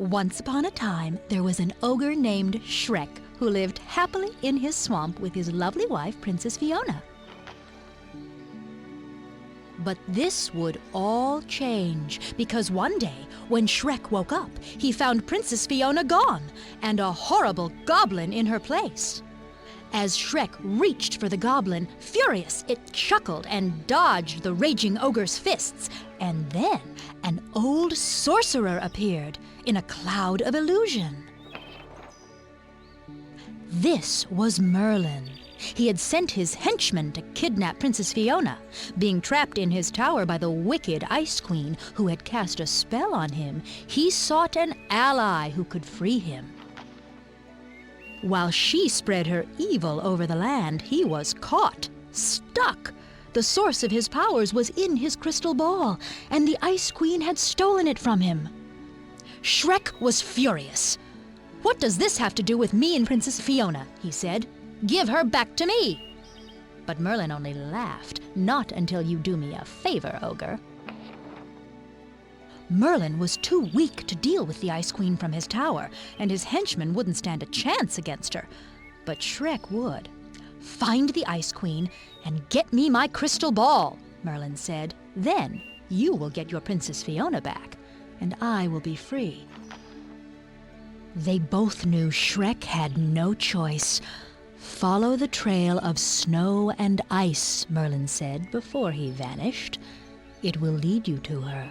Once upon a time, there was an ogre named Shrek who lived happily in his swamp with his lovely wife, Princess Fiona. But this would all change, because one day, when Shrek woke up, he found Princess Fiona gone, and a horrible goblin in her place. As Shrek reached for the goblin, furious, it chuckled and dodged the raging ogre's fists, and then an old sorcerer appeared in a cloud of illusion. This was Merlin. He had sent his henchmen to kidnap Princess Fiona. Being trapped in his tower by the wicked Ice Queen, who had cast a spell on him, he sought an ally who could free him. While she spread her evil over the land, he was caught, stuck. The source of his powers was in his crystal ball, and the Ice Queen had stolen it from him. Shrek was furious. "What does this have to do with me and Princess Fiona?" he said. "Give her back to me." But Merlin only laughed. "Not until you do me a favor, ogre." Merlin was too weak to deal with the Ice Queen from his tower, and his henchmen wouldn't stand a chance against her. But Shrek would. "Find the Ice Queen and get me my crystal ball," Merlin said. "Then you will get your Princess Fiona back, and I will be free." They both knew Shrek had no choice. "Follow the trail of snow and ice," Merlin said before he vanished. "It will lead you to her."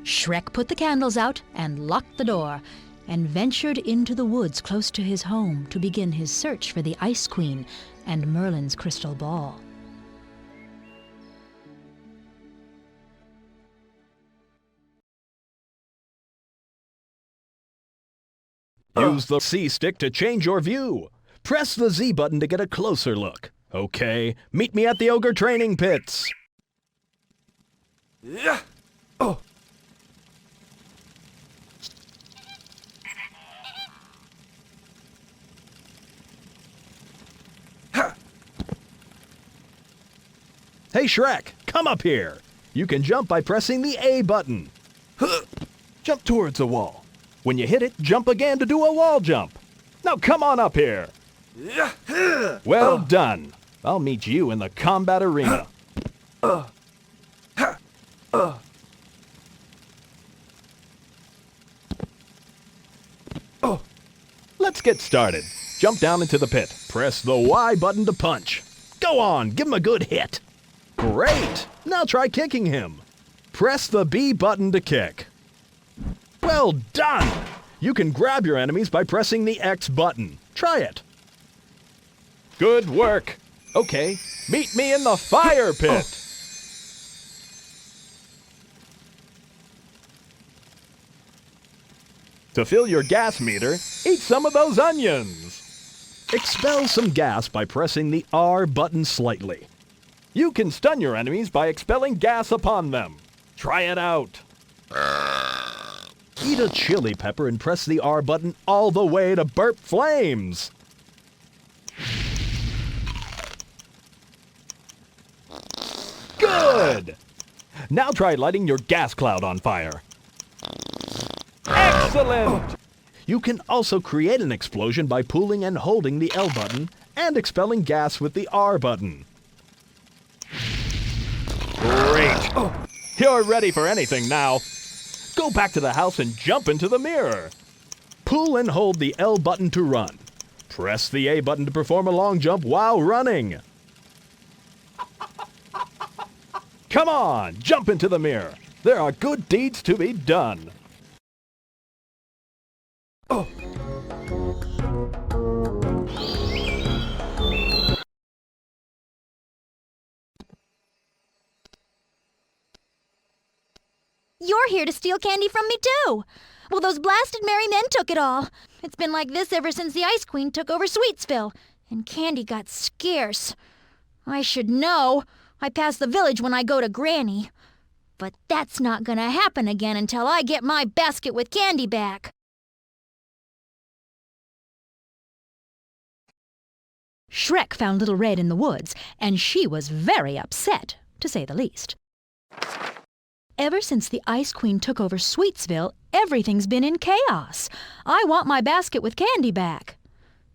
Shrek put the candles out and locked the door, and ventured into the woods close to his home to begin his search for the Ice Queen and Merlin's crystal ball. Use the C stick to change your view. Press the Z button to get a closer look. Okay, meet me at the Ogre Training Pits. Yeah. Oh. Hey Shrek, come up here. You can jump by pressing the A button. Jump towards a wall. When you hit it, jump again to do a wall jump. Now come on up here. Well done. I'll meet you in the combat arena. Let's get started. Jump down into the pit. Press the Y button to punch. Go on, give him a good hit. Great! Now try kicking him. Press the B button to kick. Well done! You can grab your enemies by pressing the X button. Try it. Good work. Okay, meet me in the fire pit. To fill your gas meter, eat some of those onions. Expel some gas by pressing the R button slightly. You can stun your enemies by expelling gas upon them. Try it out. Eat a chili pepper and press the R button all the way to burp flames. Good! Now try lighting your gas cloud on fire. Excellent! You can also create an explosion by pulling and holding the L button and expelling gas with the R button. Great! You're ready for anything now. Go back to the house and jump into the mirror. Pull and hold the L button to run. Press the A button to perform a long jump while running. Come on, jump into the mirror. There are good deeds to be done. You're here to steal candy from me, too. Well, those blasted merry men took it all. It's been like this ever since the Ice Queen took over Sweetsville, and candy got scarce. I should know. I pass the village when I go to Granny. But that's not gonna happen again until I get my basket with candy back. Shrek found Little Red in the woods, and she was very upset, to say the least. Ever since the Ice Queen took over Sweetsville, everything's been in chaos. I want my basket with candy back."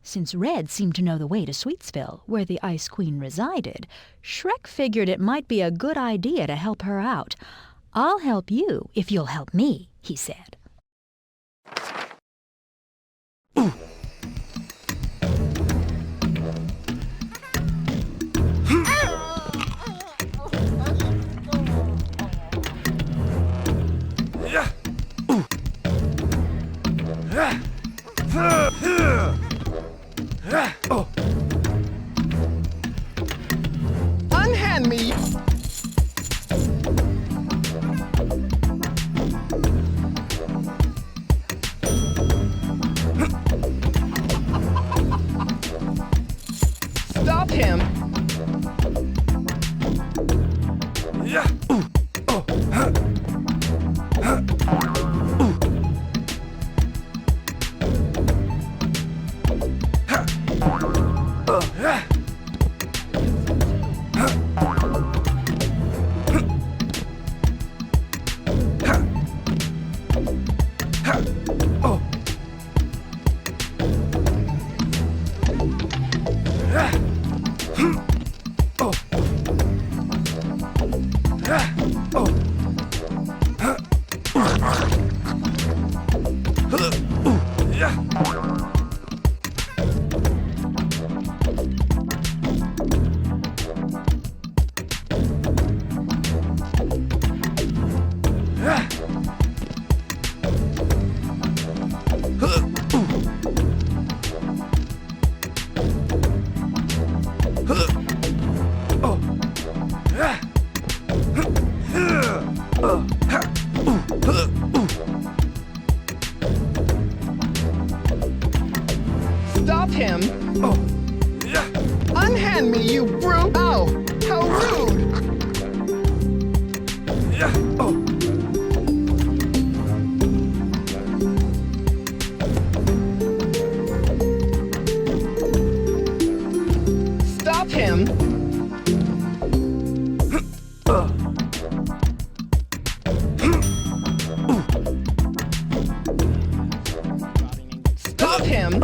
Since Red seemed to know the way to Sweetsville, where the Ice Queen resided, Shrek figured it might be a good idea to help her out. "I'll help you if you'll help me," he said. Unhand me! Stop him! Stop him! Unhand me, you brute! Ow! How rude! Stop him! Stop him!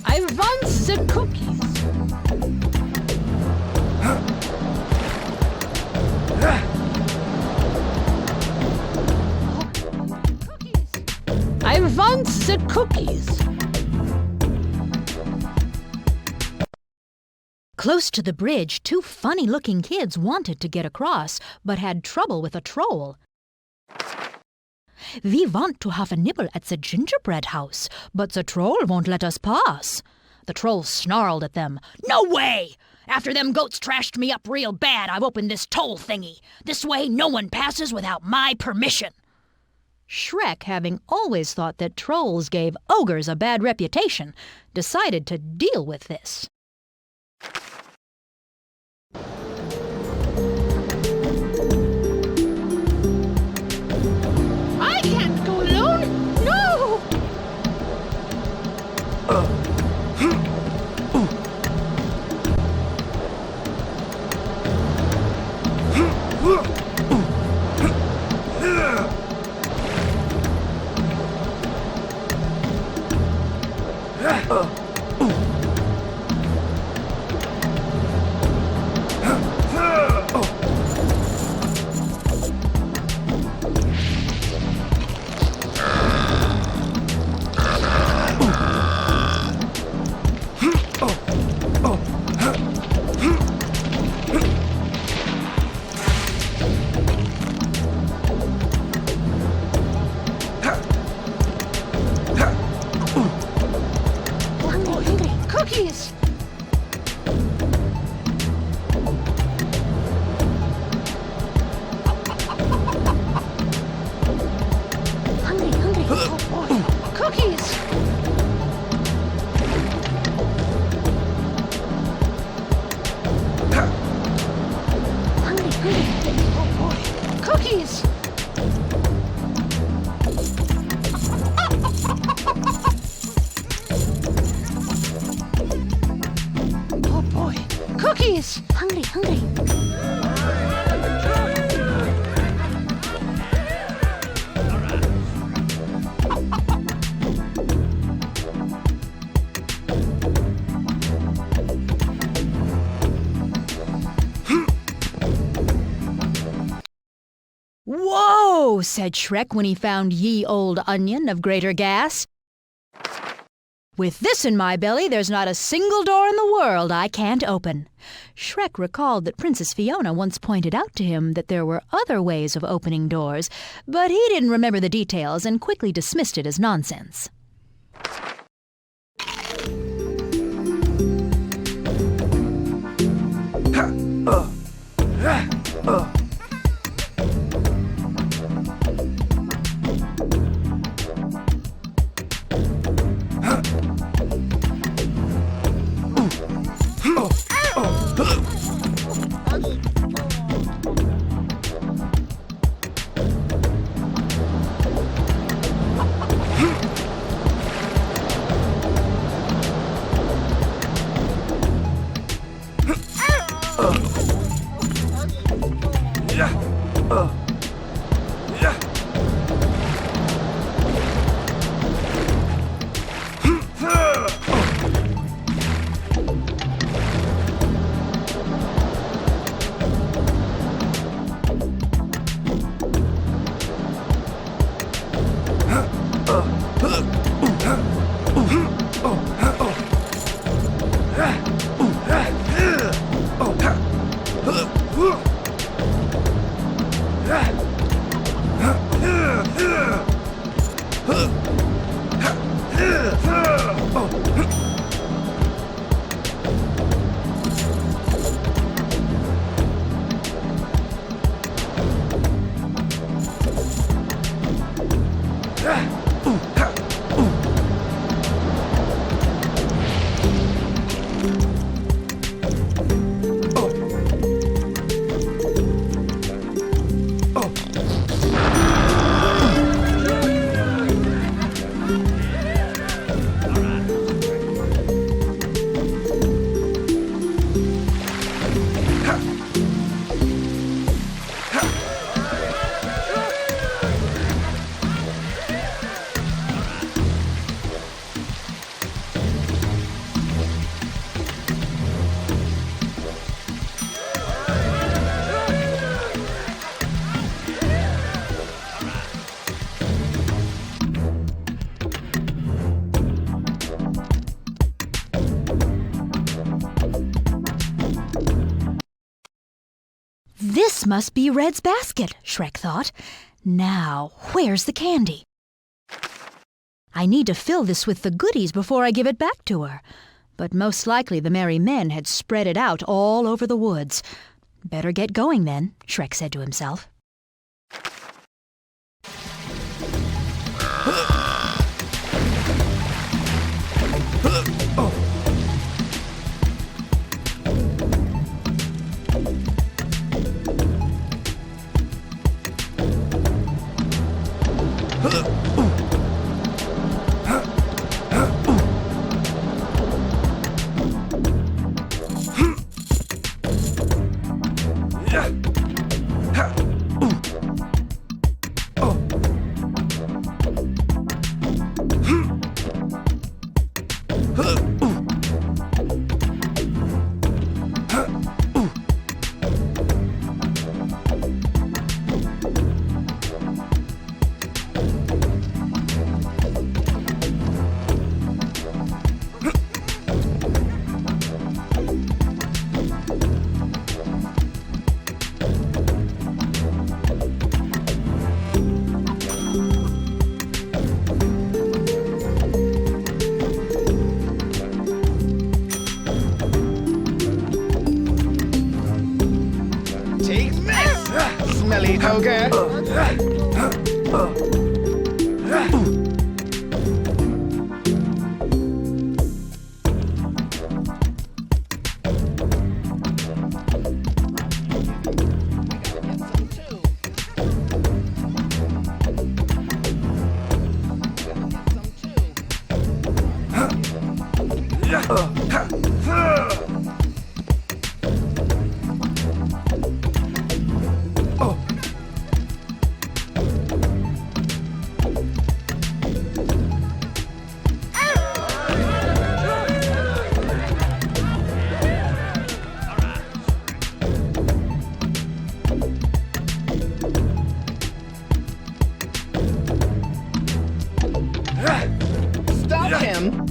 I want the cookies. I want the cookies. Close to the bridge, two funny-looking kids wanted to get across, but had trouble with a troll. "We want to have a nibble at the gingerbread house, but the troll won't let us pass." The troll snarled at them. "No way! After them goats trashed me up real bad, I've opened this toll thingy. This way no one passes without my permission." Shrek, having always thought that trolls gave ogres a bad reputation, decided to deal with this. I can't go alone. No! "Ho!" said Shrek when he found ye old onion of greater gas. "With this in my belly, there's not a single door in the world I can't open." Shrek recalled that Princess Fiona once pointed out to him that there were other ways of opening doors, but he didn't remember the details and quickly dismissed it as nonsense. "This must be Red's basket," Shrek thought. "Now, where's the candy? I need to fill this with the goodies before I give it back to her." But most likely the merry men had spread it out all over the woods. "Better get going then," Shrek said to himself. Smelly ogre. Help him.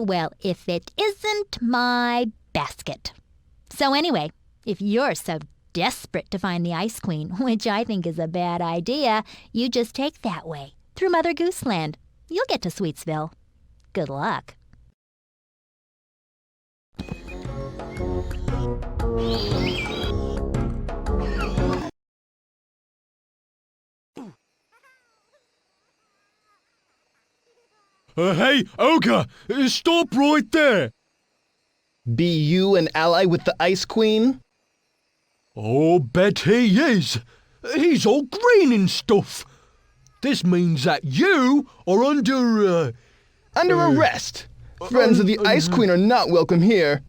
Well, if it isn't my basket. So anyway, if you're so desperate to find the Ice Queen, which I think is a bad idea, you just take that way, through Mother Goose Land. You'll get to Sweetsville. Good luck. Hey, Ogre! Stop right there! Be you an ally with the Ice Queen? Oh, bet he is. He's all green and stuff. This means that you are under arrest. Friends of the Ice Queen are not welcome here.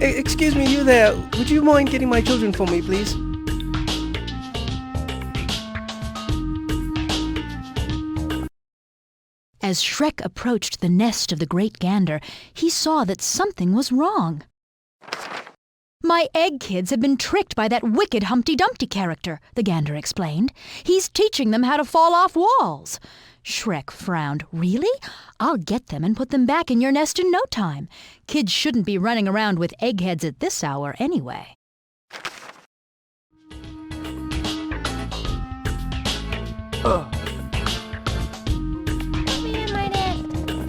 Excuse me, you there. Would you mind getting my children for me, please? As Shrek approached the nest of the great gander, he saw that something was wrong. My egg kids have been tricked by that wicked Humpty Dumpty character, the gander explained. He's teaching them how to fall off walls. Shrek frowned. Really? I'll get them and put them back in your nest in no time. Kids shouldn't be running around with eggheads at this hour anyway.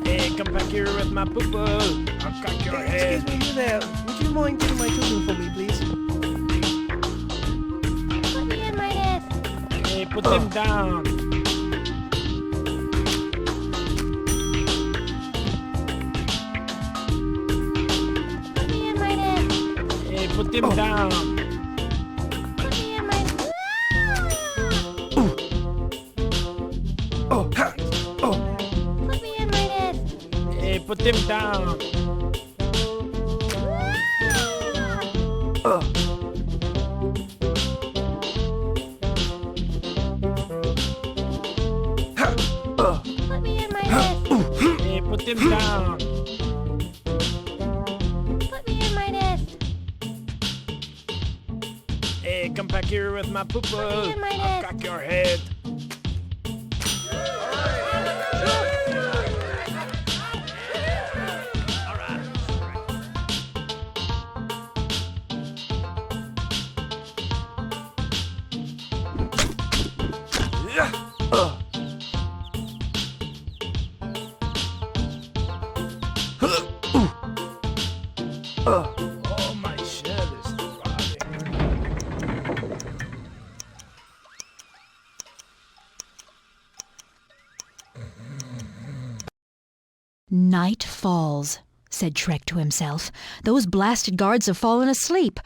Hey, come back here with my poo-poo. I'll cut your head. Excuse me, you there. Would you mind getting my children for me, please? Put me in my nest. Hey, put them down. put him down. Put me in my... Put me in my nest. Hey, put him down. Put me in my nest. Hey, put him down. Put me in my nest. Hey, come back here with my poo-poo. me in my I'll nest. crack your head. Oh, my shell is throbbing. Night falls, said Shrek to himself. Those blasted guards have fallen asleep.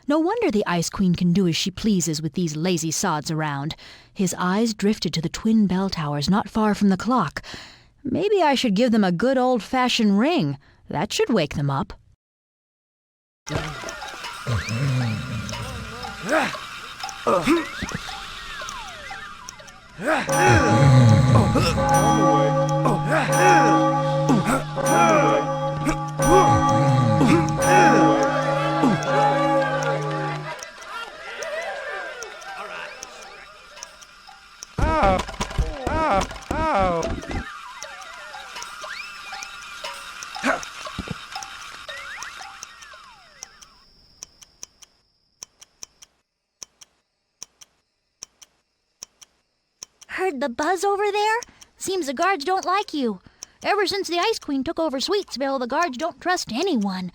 No wonder the Ice Queen can do as she pleases with these lazy sods around. His eyes drifted to the twin bell towers not far from the clock. Maybe I should give them a good old-fashioned ring. That should wake them up. Heard the buzz over there? Seems the guards don't like you. Ever since the Ice Queen took over Sweetsville, the guards don't trust anyone.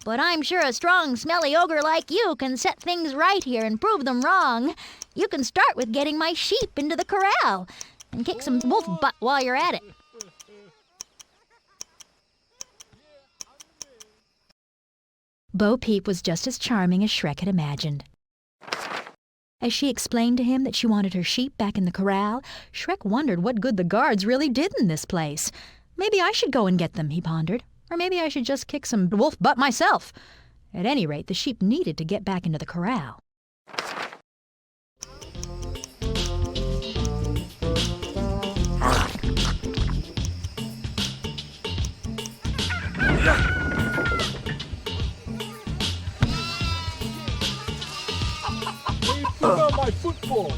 But I'm sure a strong, smelly ogre like you can set things right here and prove them wrong. You can start with getting my sheep into the corral and kick some wolf butt while you're at it. Bo Peep was just as charming as Shrek had imagined. As she explained to him that she wanted her sheep back in the corral, Shrek wondered what good the guards really did in this place. Maybe I should go and get them, he pondered. Or maybe I should just kick some wolf butt myself. At any rate, the sheep needed to get back into the corral. Put on my football.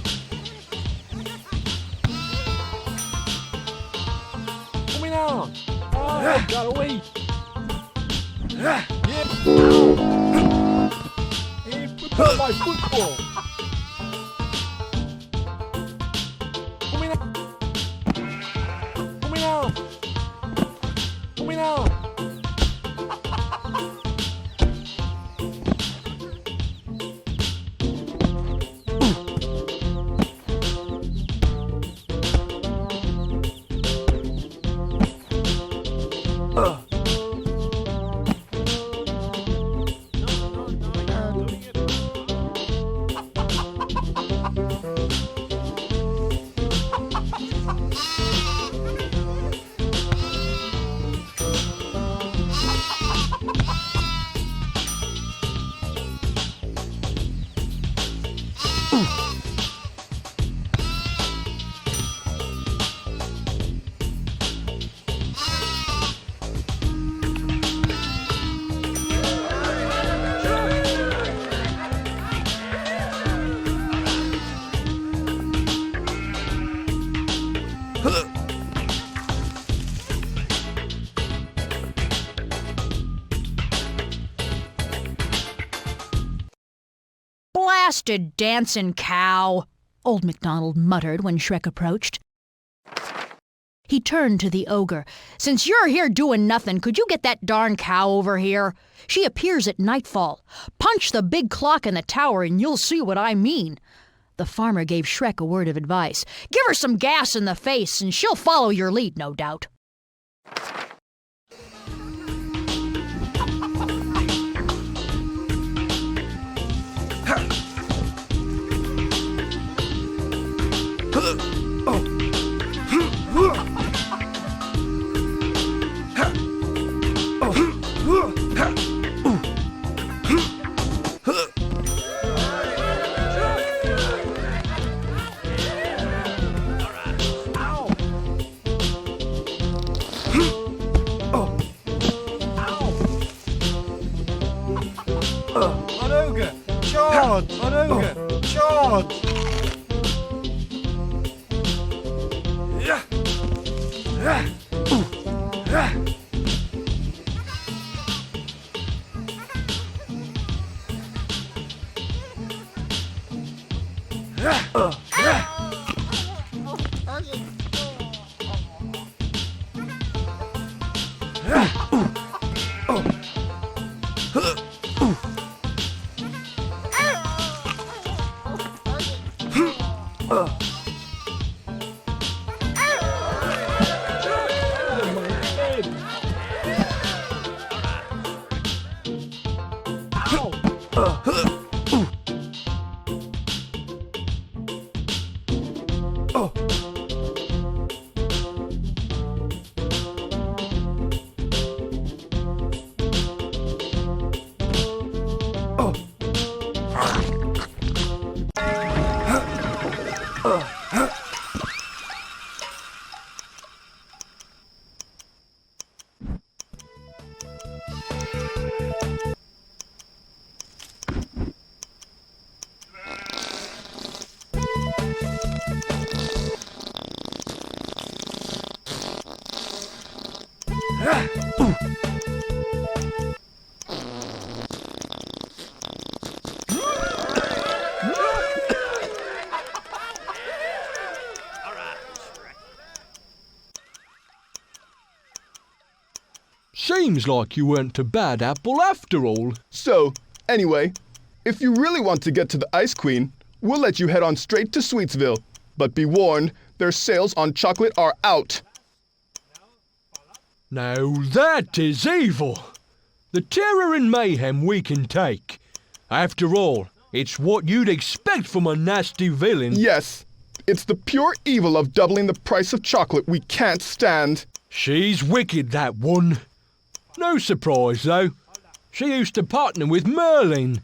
Put me down. Oh, gotta wait. Yeah. Hey, put on my football. Put me down. Put me down. Put me down. Blasted dancing cow, Old MacDonald muttered when Shrek approached. He turned to the ogre. Since you're here doing nothing, could you get that darn cow over here? She appears at nightfall. Punch the big clock in the tower and you'll see what I mean. The farmer gave Shrek a word of advice. Give her some gas in the face and she'll follow your lead, no doubt. charge! On ogre! Charge! Seems like you weren't a bad apple after all. So, anyway, if you really want to get to the Ice Queen, we'll let you head on straight to Sweetsville. But be warned, their sales on chocolate are out. Now that is evil. The terror and mayhem we can take. After all, it's what you'd expect from a nasty villain. Yes, it's the pure evil of doubling the price of chocolate we can't stand. She's wicked, that one. No surprise, though. She used to partner with Merlin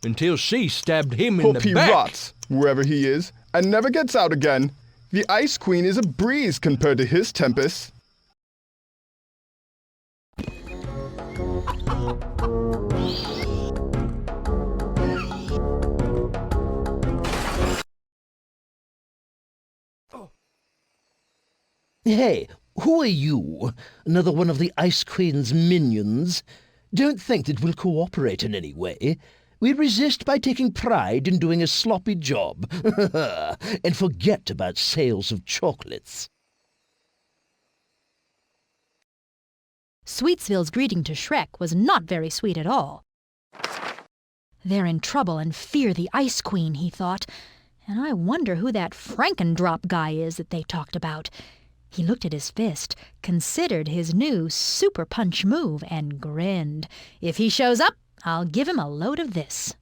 until she stabbed him in Hope the he back. rots, wherever he is, and never gets out again. The Ice Queen is a breeze compared to his Tempest. Hey, who are you? Another one of the Ice Queen's minions? Don't think that we'll cooperate in any way. We resist by taking pride in doing a sloppy job. And forget about sales of chocolates. Sweetsville's greeting to Shrek was not very sweet at all. They're in trouble and fear the Ice Queen, he thought. And I wonder who that Frankendrop guy is that they talked about. He looked at his fist, considered his new super punch move, and grinned. If he shows up, I'll give him a load of this.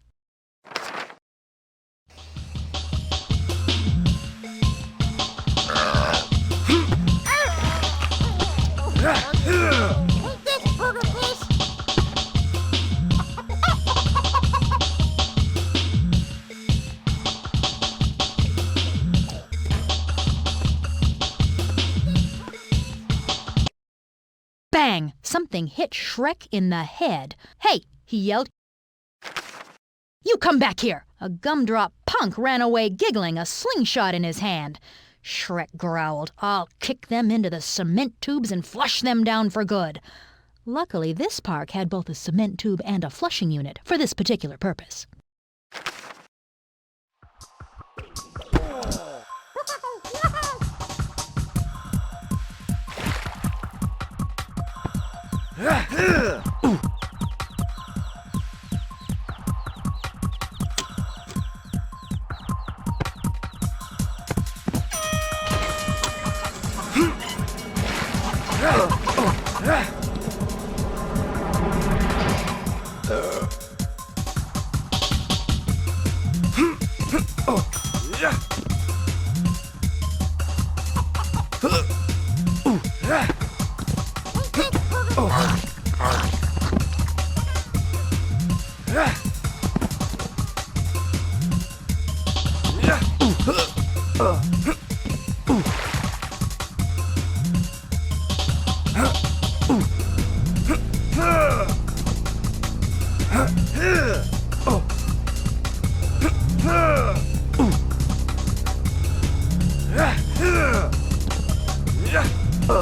Bang! Something hit Shrek in the head. Hey, he yelled. You come back here! A gumdrop punk ran away giggling, a slingshot in his hand. Shrek growled, I'll kick them into the cement tubes and flush them down for good. Luckily, this park had both a cement tube and a flushing unit for this particular purpose. You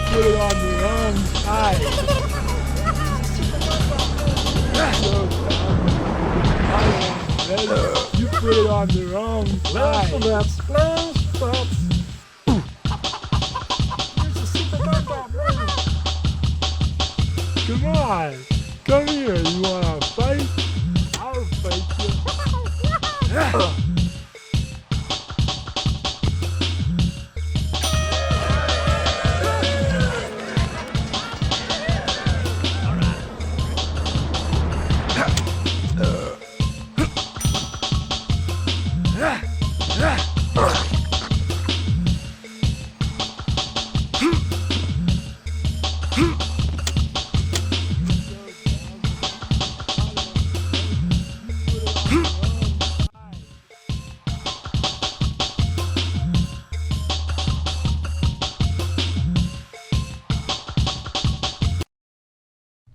put it on the wrong side. You put it on the wrong side. Come on, come here. You wanna fight? I'll fight you.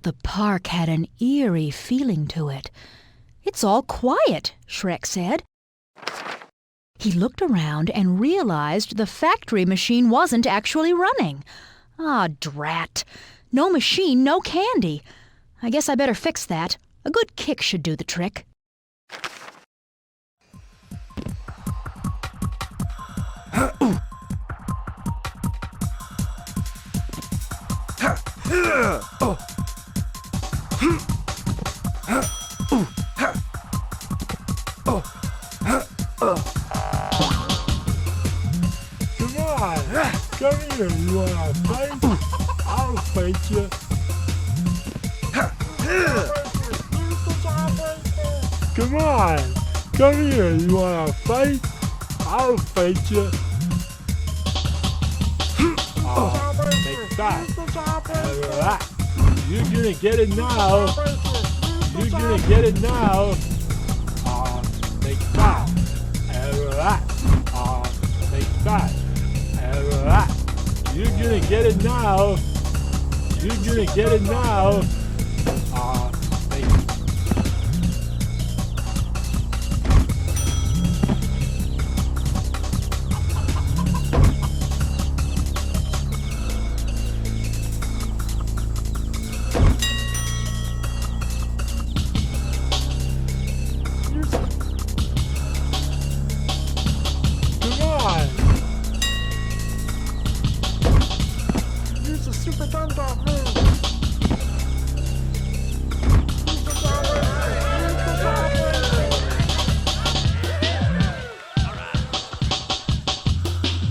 The park had an eerie feeling to it. "It's all quiet," Shrek said. He looked around and realized the factory machine wasn't actually running. Ah, drat. No machine, no candy. I guess I better fix that. A good kick should do the trick. Come on, come here. You wanna fight? I'll fight you. Come on, come here. You wanna fight? I'll fight you. Take that. You're gonna get it now. You're gonna get it now. Take that. Take that. You're gonna get it now. You're gonna get it now. Take Use the super dumb-dumb move.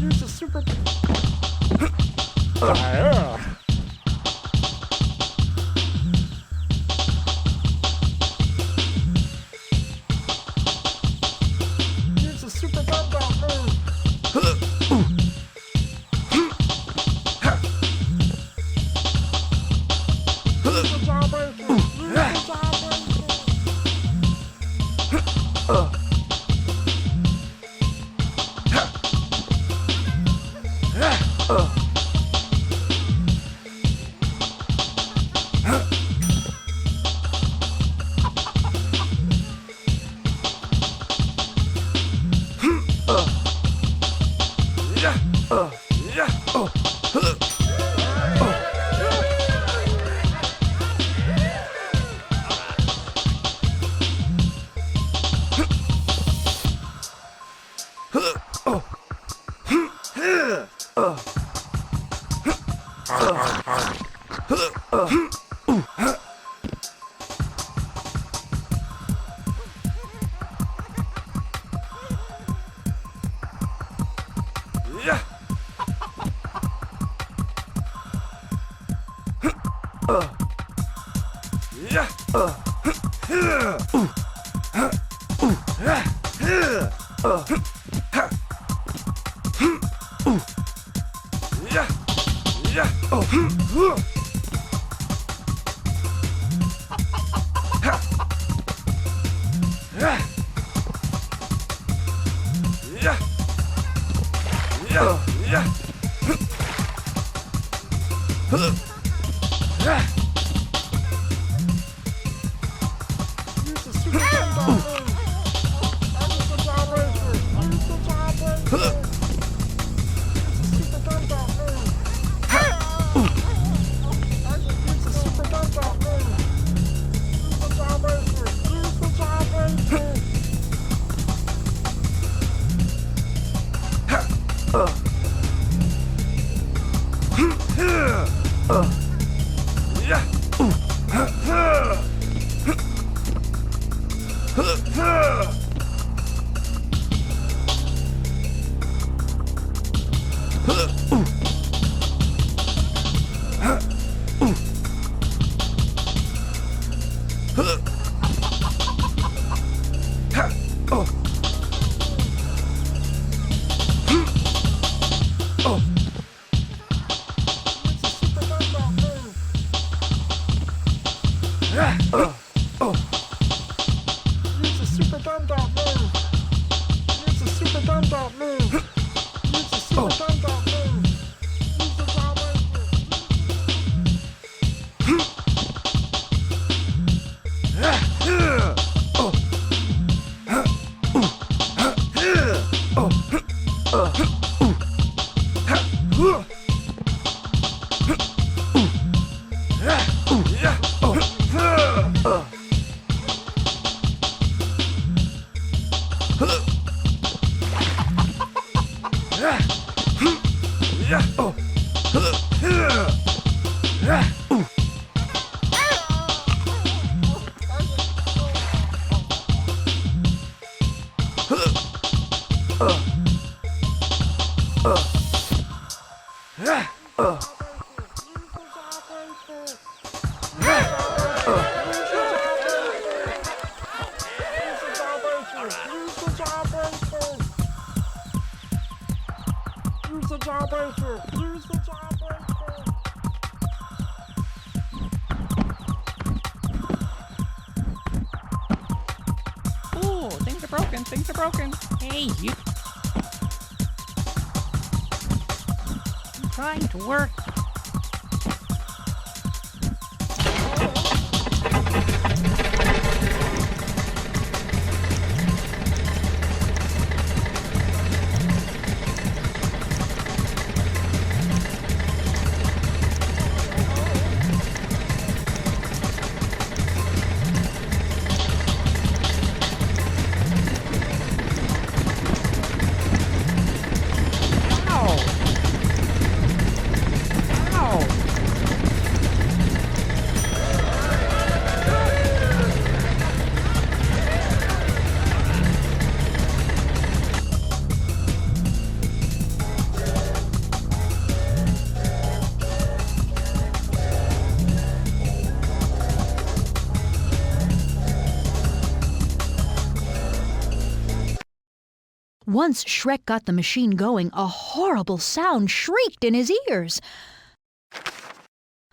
Use the super... Use the super dumb-dumb move. Ooh, things are broken, things are broken. Hey, you. I'm trying to work. Once Shrek got the machine going, a horrible sound shrieked in his ears.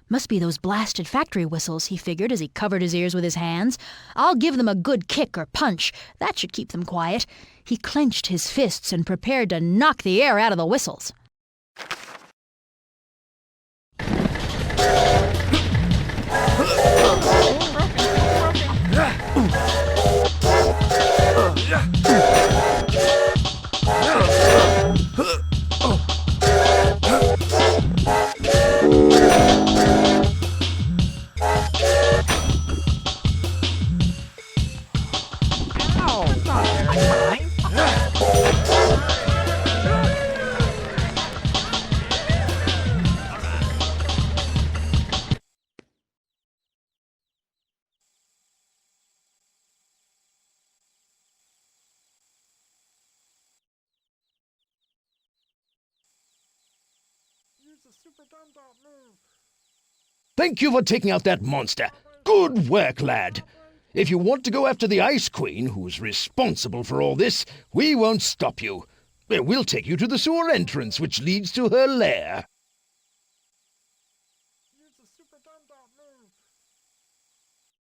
Must be those blasted factory whistles, he figured as he covered his ears with his hands. I'll give them a good kick or punch. That should keep them quiet. He clenched his fists and prepared to knock the air out of the whistles. Thank you for taking out that monster. Good work, lad. If you want to go after the Ice Queen, who's responsible for all this, we won't stop you. We'll take you to the sewer entrance, which leads to her lair.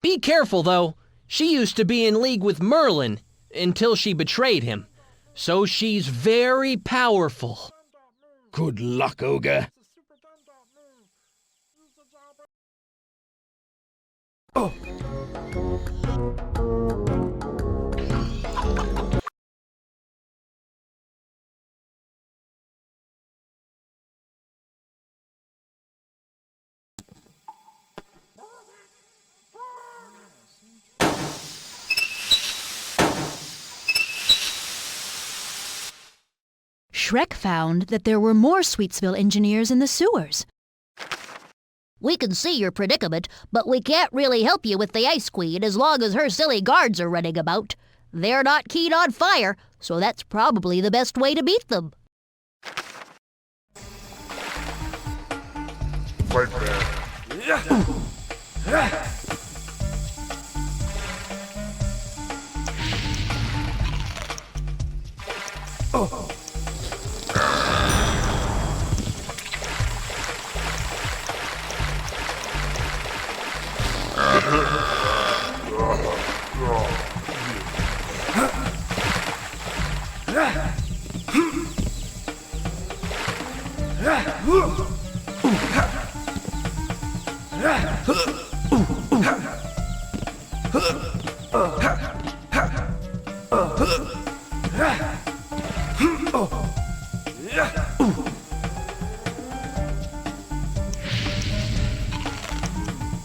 Be careful, though. She used to be in league with Merlin until she betrayed him. So she's very powerful. Good luck, Ogre. Shrek found that there were more Sweetsville engineers in the sewers. We can see your predicament, but we can't really help you with the Ice Queen as long as her silly guards are running about. They're not keen on fire, so that's probably the best way to beat them. Fight back.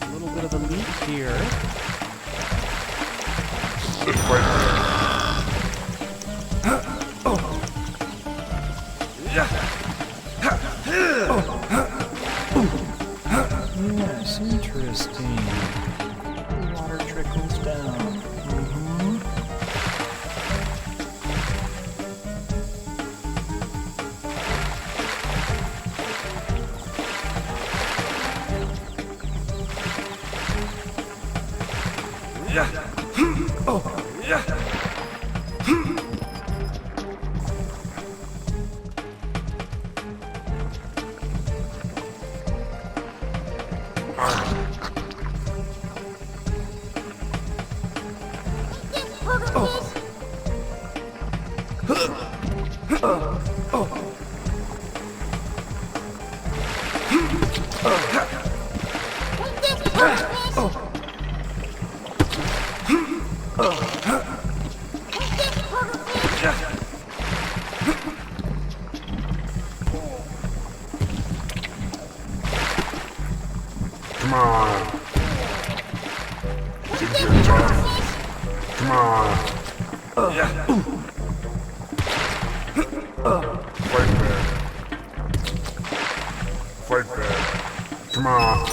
A little bit of a leak here. Yes, interesting. Water trickles down. Come on. Take your time. Come on. Fight back. Fight back. Come on.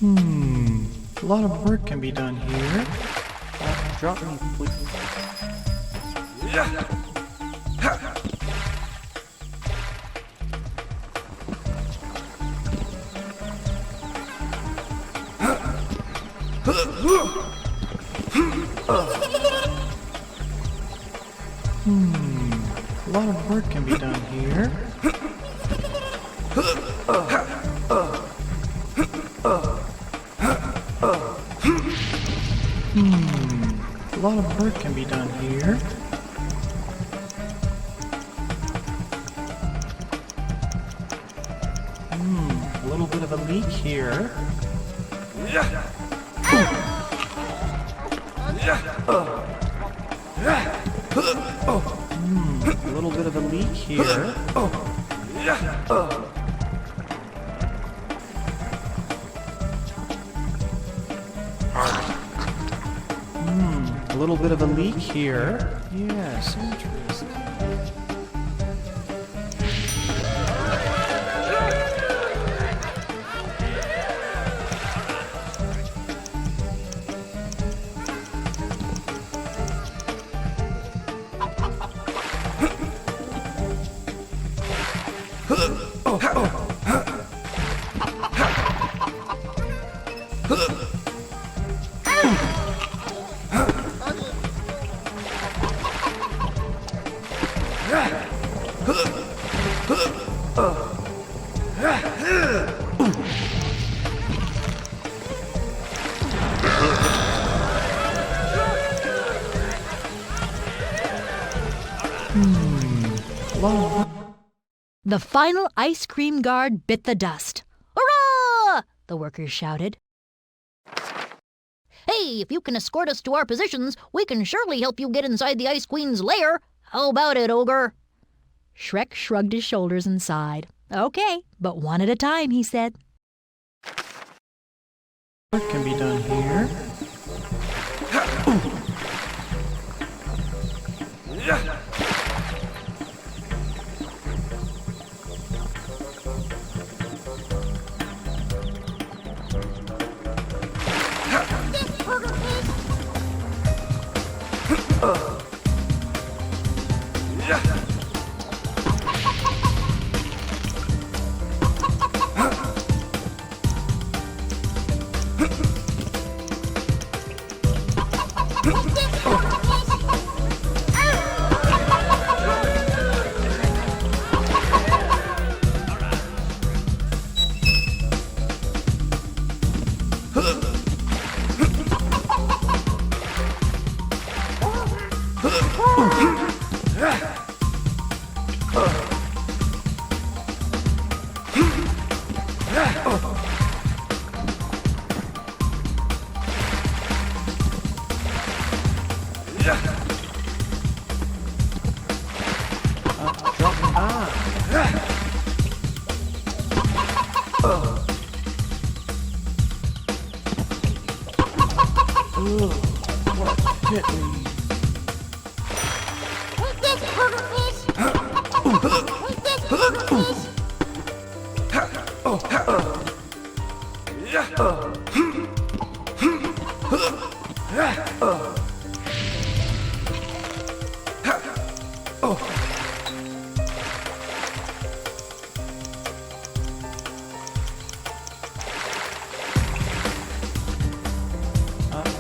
A lot of work can be done here. Drop me, please. A lot of work can be done here. A lot of work can be done here. A little bit of a leak here. A little bit of a leak here. A little bit of a leak here. Yes, interesting. The final ice cream guard bit the dust. Hurrah! The workers shouted. Hey, if you can escort us to our positions, we can surely help you get inside the Ice Queen's lair. How about it, Ogre? Shrek shrugged his shoulders and sighed. Okay, but one at a time, he said. What can be done here?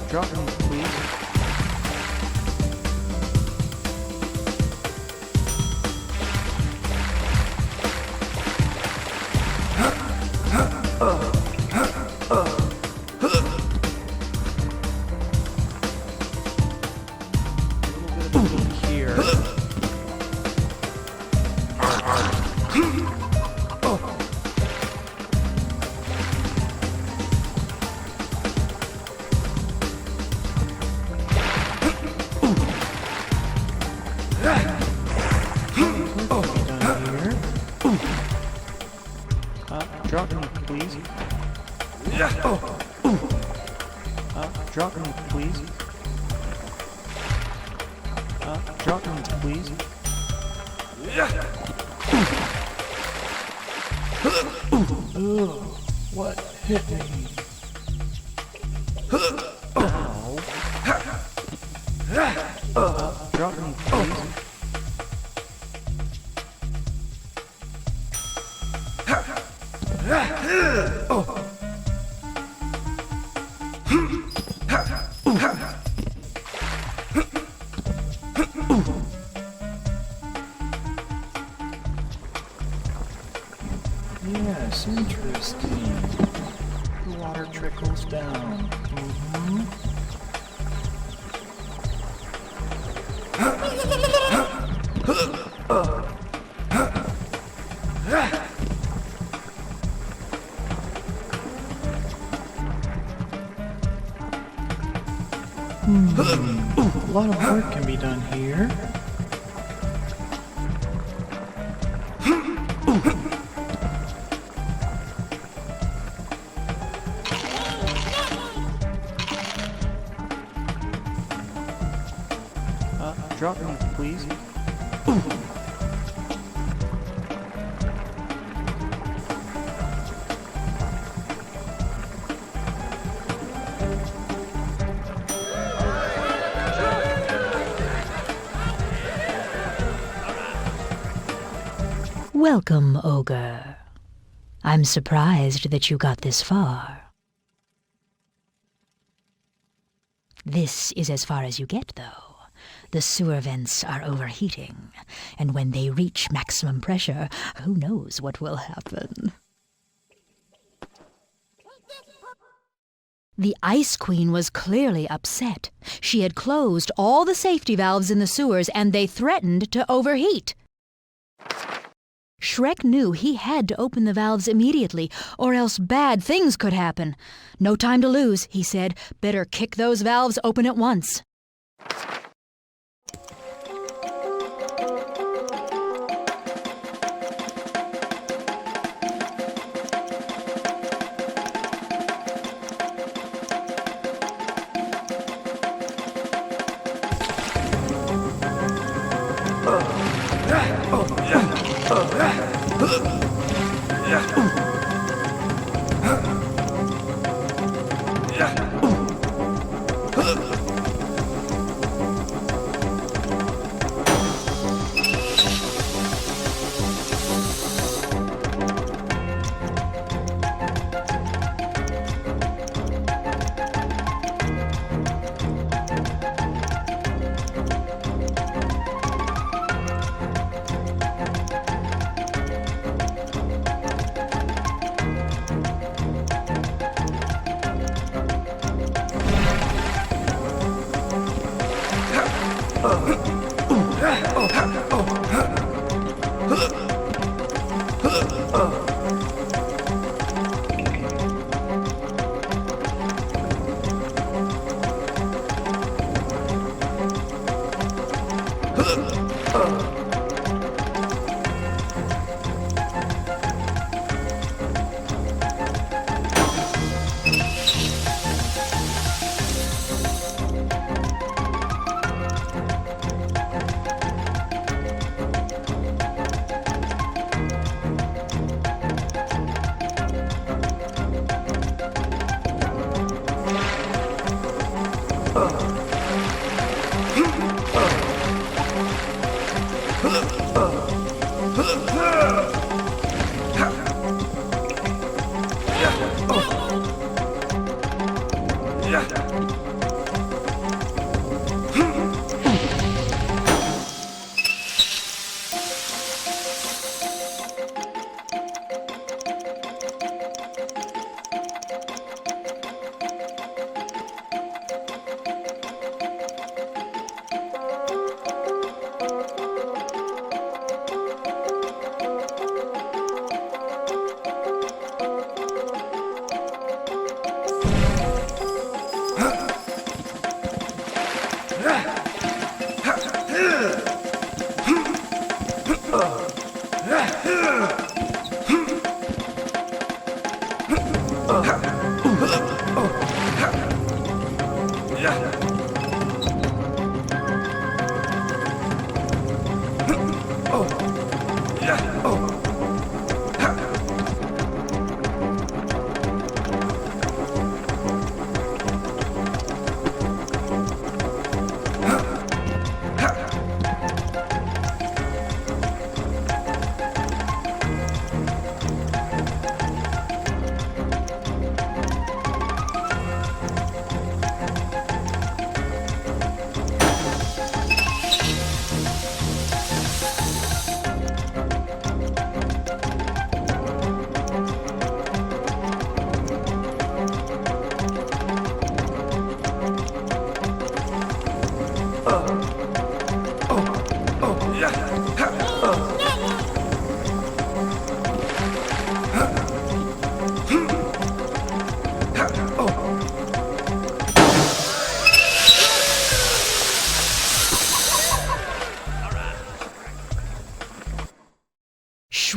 Drop me, please. Here. Drop me, please. Drop me, please. Drop me, please. Ugh, what hit me? Drop me, please. Yes, interesting. The water trickles down. A lot of work can be done here. Drop me, please. Welcome, Ogre. I'm surprised that you got this far. This is as far as you get, though. The sewer vents are overheating, and when they reach maximum pressure, who knows what will happen. The Ice Queen was clearly upset. She had closed all the safety valves in the sewers, and they threatened to overheat. Shrek knew he had to open the valves immediately, or else bad things could happen. No time to lose, he said. Better kick those valves open at once.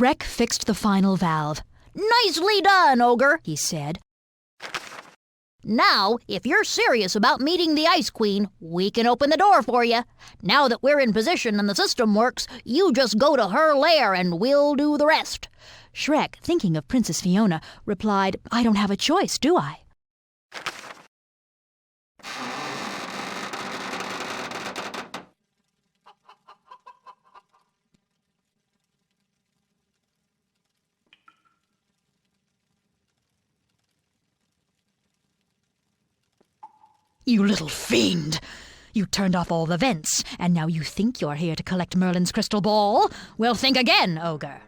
Shrek fixed the final valve. Nicely done, Ogre, he said. Now, if you're serious about meeting the Ice Queen, we can open the door for you. Now that we're in position and the system works, you just go to her lair and we'll do the rest. Shrek, thinking of Princess Fiona, replied, I don't have a choice, do I? You little fiend! You turned off all the vents, and now you think you're here to collect Merlin's crystal ball? Well, think again, Ogre.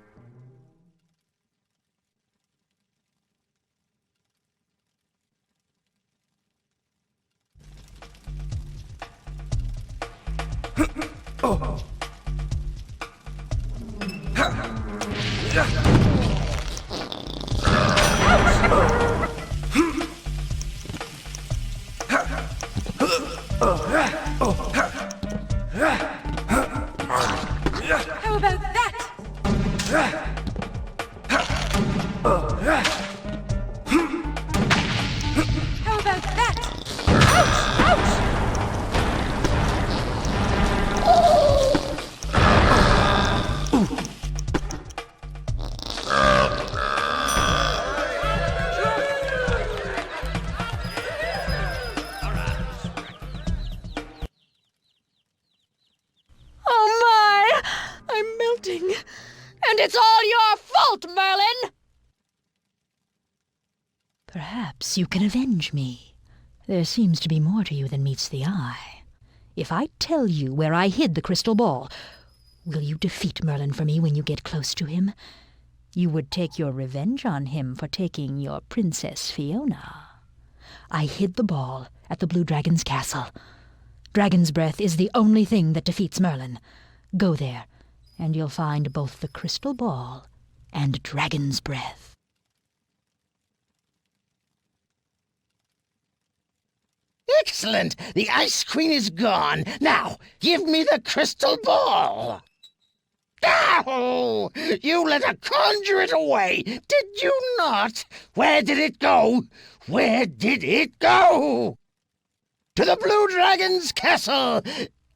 How about that? How about that? Ouch! Ouch! And it's all your fault, Merlin! Perhaps you can avenge me. There seems to be more to you than meets the eye. If I tell you where I hid the crystal ball, will you defeat Merlin for me when you get close to him? You would take your revenge on him for taking your Princess Fiona. I hid the ball at the Blue Dragon's castle. Dragon's breath is the only thing that defeats Merlin. Go there, and you'll find both the crystal ball and Dragon's breath. Excellent! The Ice Queen is gone. Now, give me the crystal ball. Oh! You let her conjure it away, did you not? Where did it go? Where did it go? To the Blue Dragon's castle!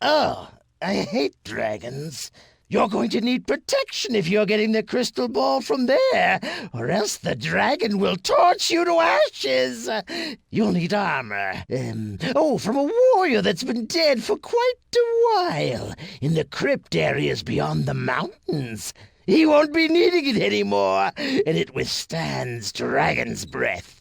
Oh, I hate dragons. You're going to need protection if you're getting the crystal ball from there, or else the dragon will torch you to ashes. You'll need armor. From a warrior that's been dead for quite a while, in the crypt areas beyond the mountains. He won't be needing it anymore, and it withstands dragon's breath.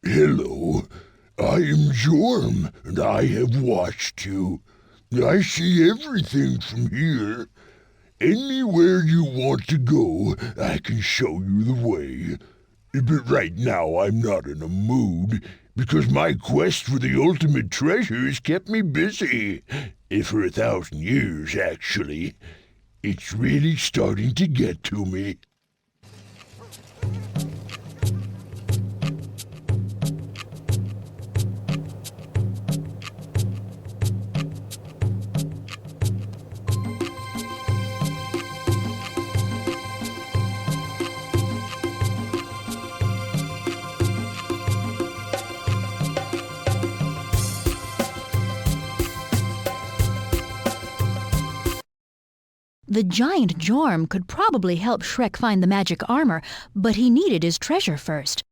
Hello, I am Jorm, and I have watched you. I see everything from here. Anywhere you want to go, I can show you the way. But right now I'm not in a mood, because my quest for the ultimate treasure has kept me busy. For 1,000 years, actually. It's really starting to get to me. The giant Jorm could probably help Shrek find the magic armor, but he needed his treasure first.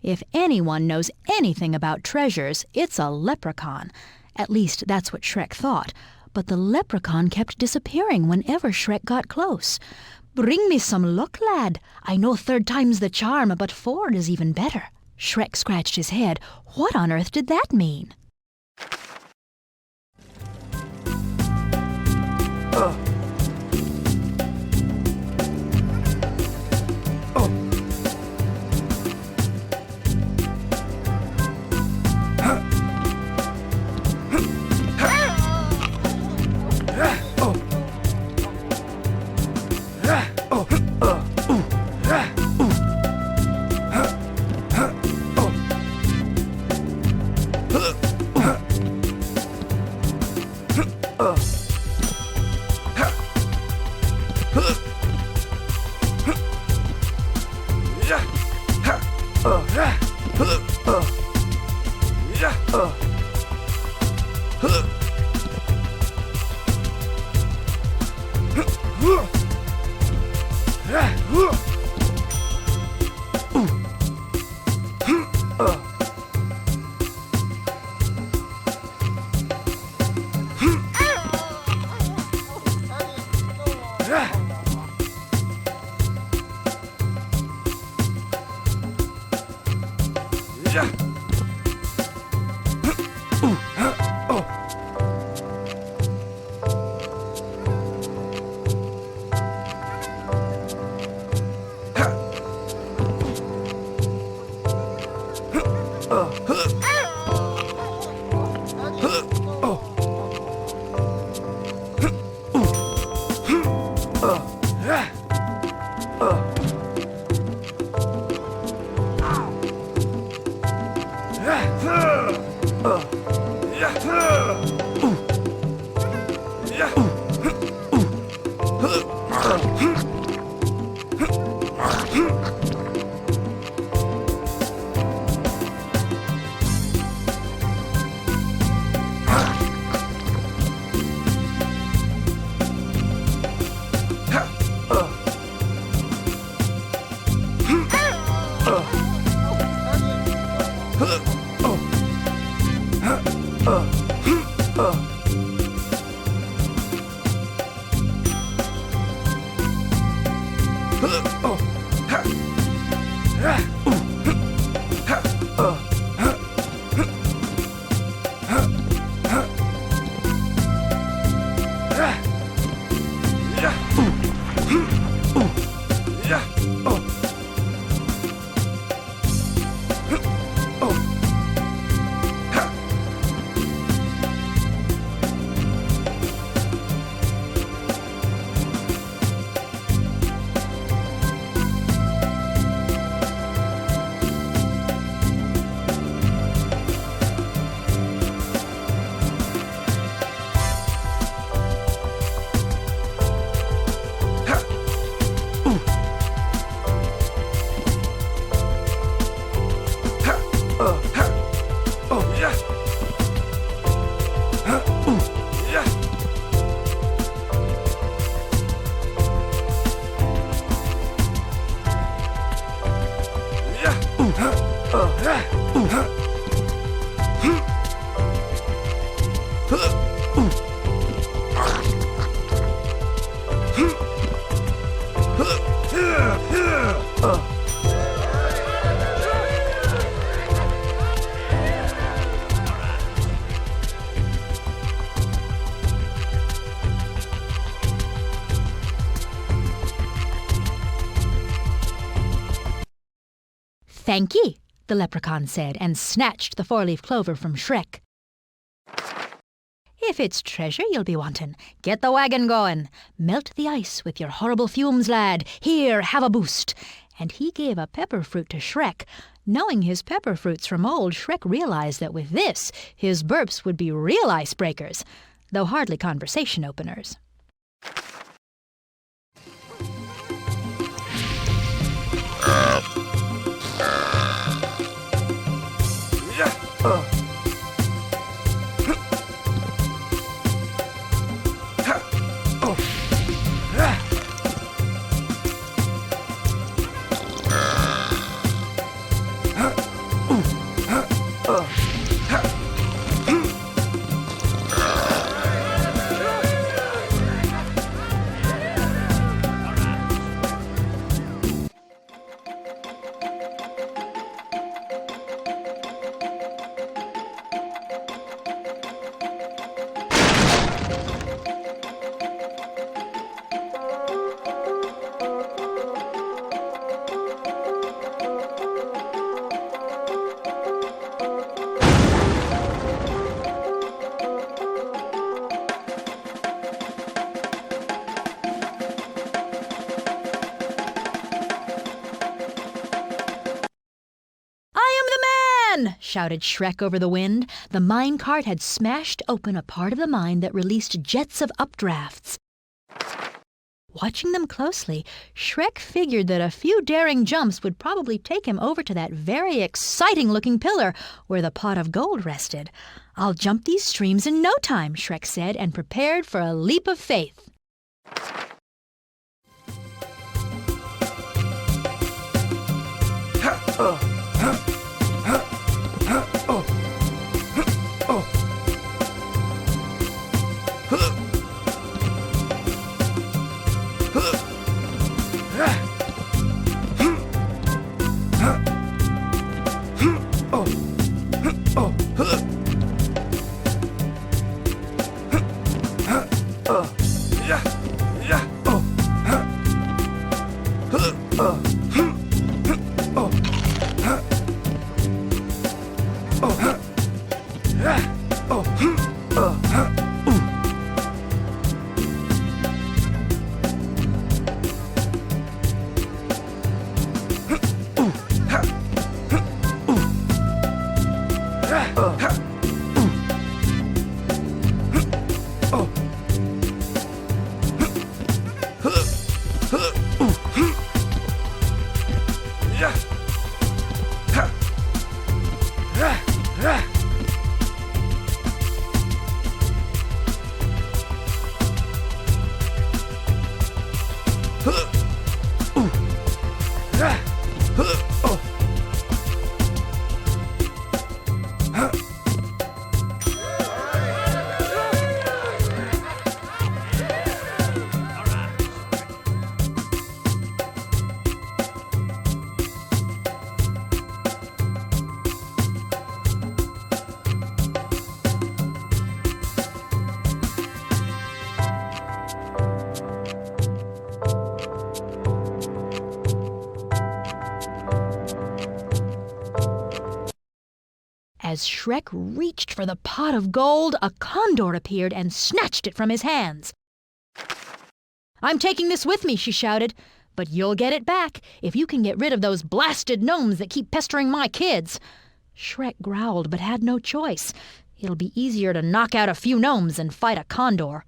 If anyone knows anything about treasures, it's a leprechaun. At least that's what Shrek thought. But the leprechaun kept disappearing whenever Shrek got close. Bring me some luck, lad. I know 3rd time's the charm, but 4 is even better. Shrek scratched his head. What on earth did that mean? Thank ye, the leprechaun said, and snatched the four-leaf clover from Shrek. If it's treasure you'll be wantin', get the wagon goin'. Melt the ice with your horrible fumes, lad. Here, have a boost. And he gave a pepper fruit to Shrek. Knowing his pepper fruits from old, Shrek realized that with this, his burps would be real icebreakers, though hardly conversation openers. Shouted Shrek over the wind. The minecart had smashed open a part of the mine that released jets of updrafts. Watching them closely, Shrek figured that a few daring jumps would probably take him over to that very exciting-looking pillar where the pot of gold rested. "I'll jump these streams in no time," Shrek said, and prepared for a leap of faith. As Shrek reached for the pot of gold, a condor appeared and snatched it from his hands. "I'm taking this with me," she shouted, "but you'll get it back if you can get rid of those blasted gnomes that keep pestering my kids." Shrek growled but had no choice. It'll be easier to knock out a few gnomes than fight a condor.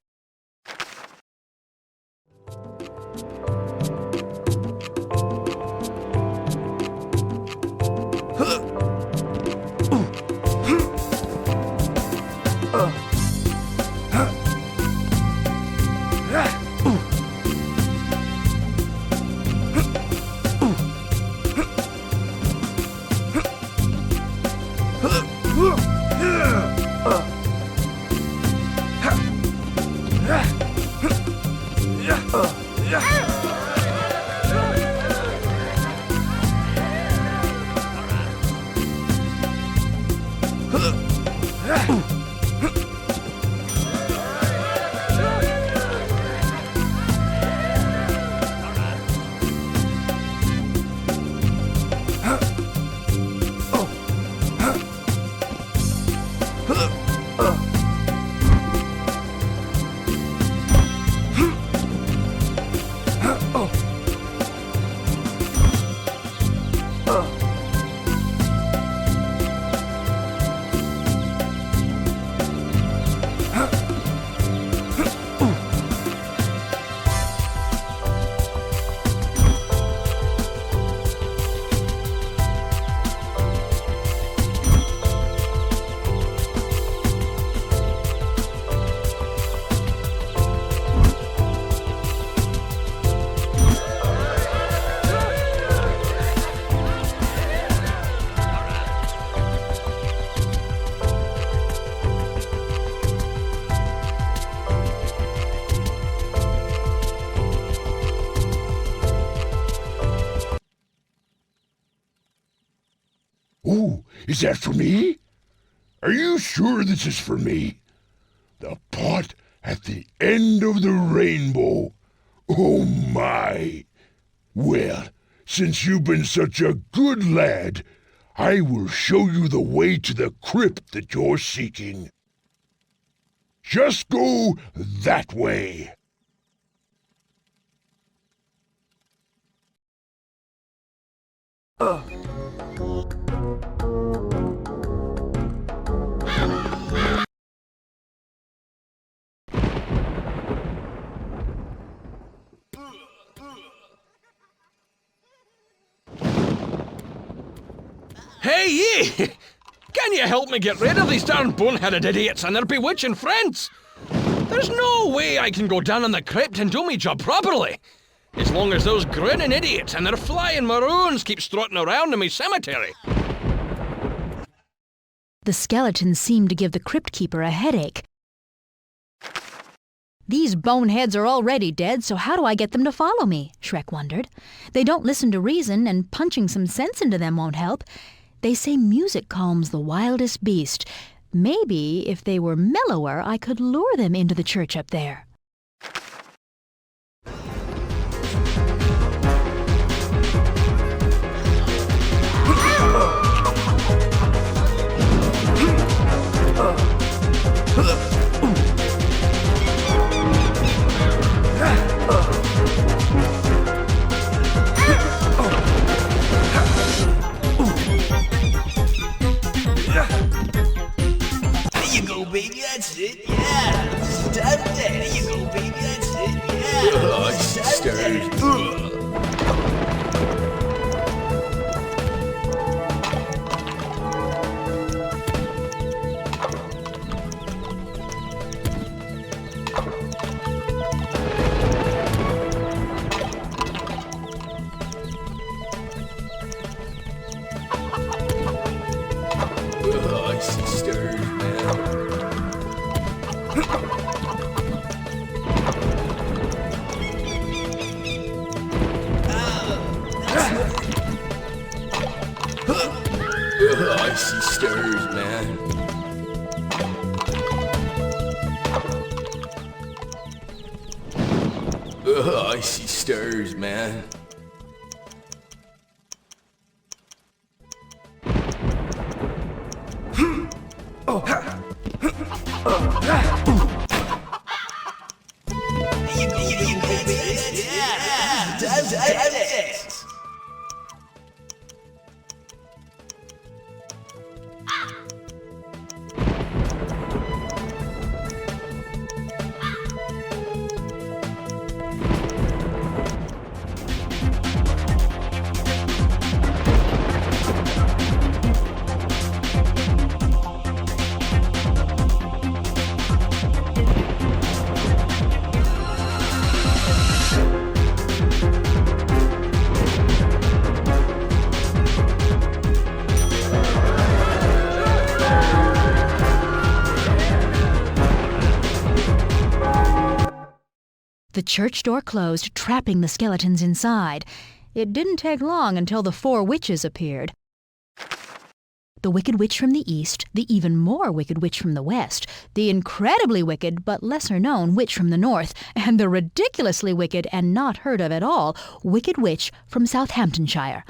Oh, is that for me? Are you sure this is for me? The pot at the end of the rainbow. Oh my! Well, since you've been such a good lad, I will show you the way to the crypt that you're seeking. Just go that way. Hey, ye! Can you help me get rid of these darn boneheaded idiots and their bewitching friends? There's no way I can go down in the crypt and do me job properly. As long as those grinning idiots and their flying maroons keep strutting around in me cemetery. The skeletons seemed to give the crypt keeper a headache. These boneheads are already dead, so how do I get them to follow me? Shrek wondered. They don't listen to reason, and punching some sense into them won't help. They say music calms the wildest beast. Maybe if they were mellower, I could lure them into the church up there. Baby, that's it, yeah. Start that. There you go, baby, that's it, yeah. Start that. I see stars, man. I see stars, man. The church door closed, trapping the skeletons inside. It didn't take long until the 4 witches appeared. The Wicked Witch from the east, the even more wicked witch from the west, the incredibly wicked but lesser-known witch from the north, and the ridiculously wicked and not heard of at all Wicked Witch from Southamptonshire.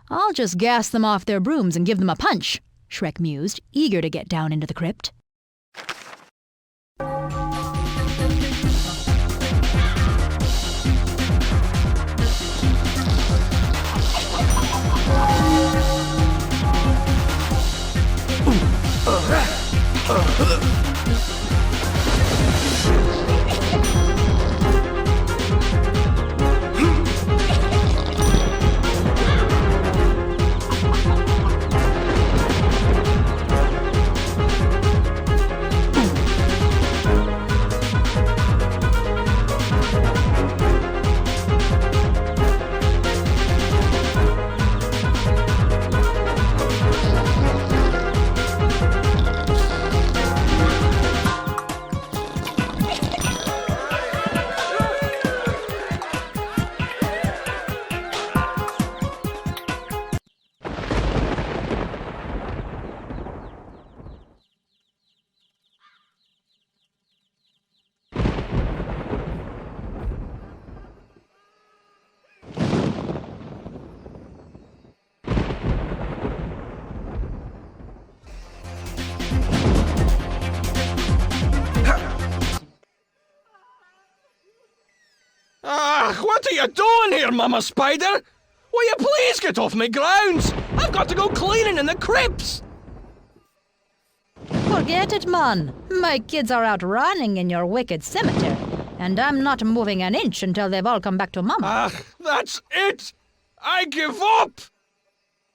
I'll just gas them off their brooms and give them a punch, Shrek mused, eager to get down into the crypt. What are you doing here, Mama Spider? Will you please get off my grounds? I've got to go cleaning in the crypts. Forget it, man. My kids are out running in your wicked cemetery, and I'm not moving an inch until they've all come back to Mama. That's it! I give up!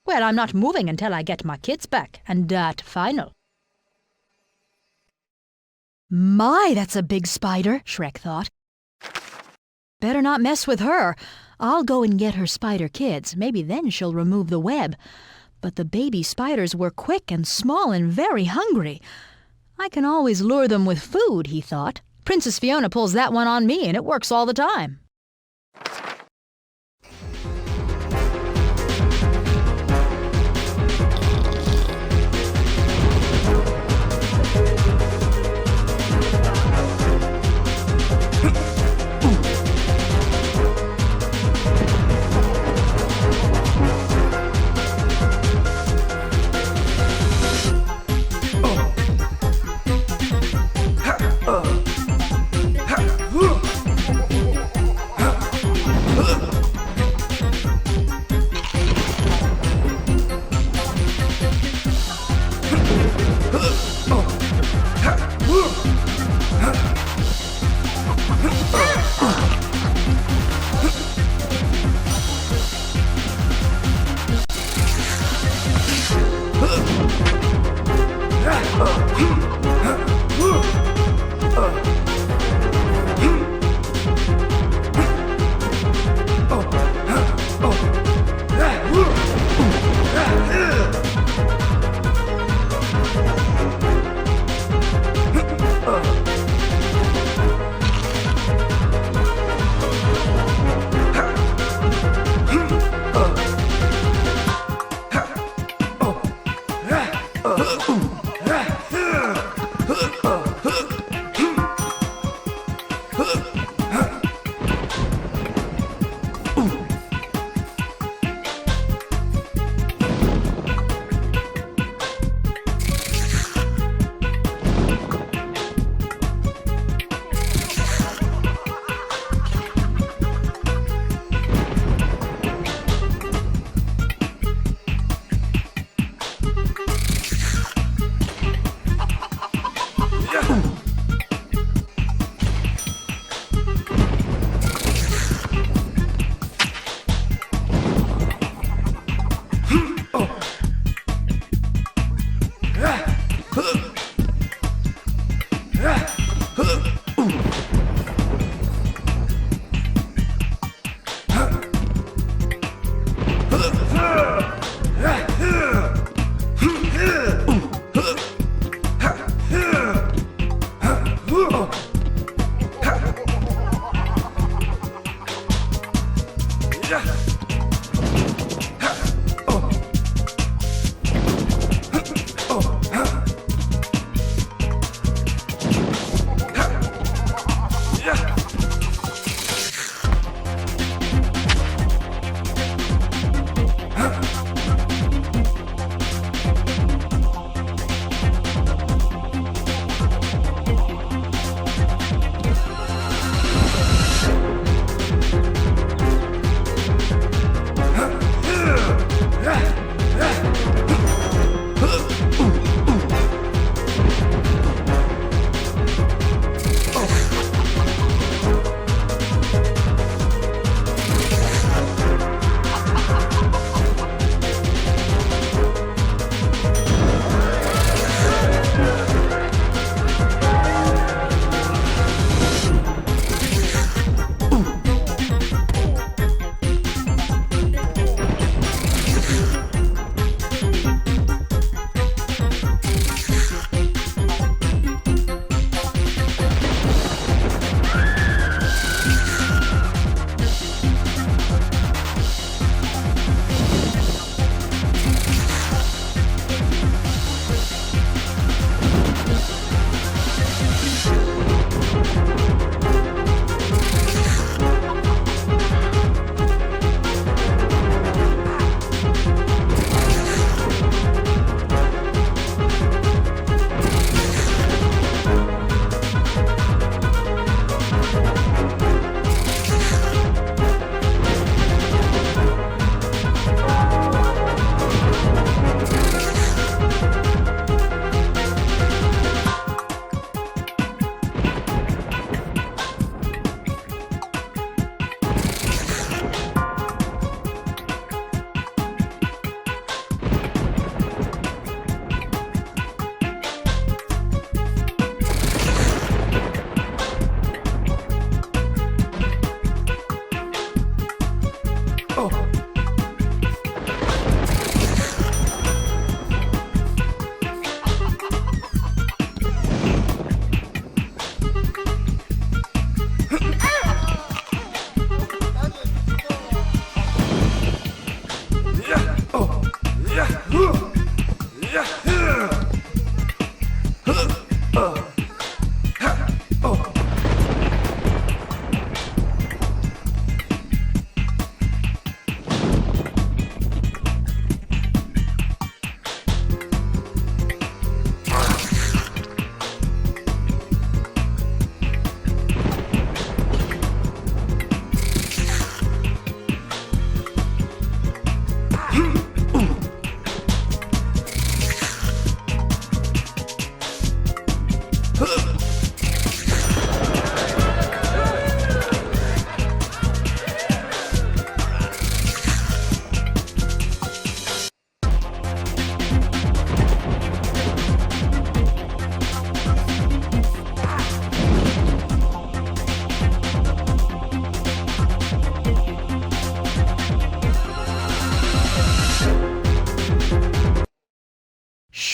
Well, I'm not moving until I get my kits back, and that final. My, that's a big spider, Shrek thought. Better not mess with her. I'll go and get her spider kids. Maybe then she'll remove the web. But the baby spiders were quick and small and very hungry. I can always lure them with food, he thought. Princess Fiona pulls that one on me, and it works all the time.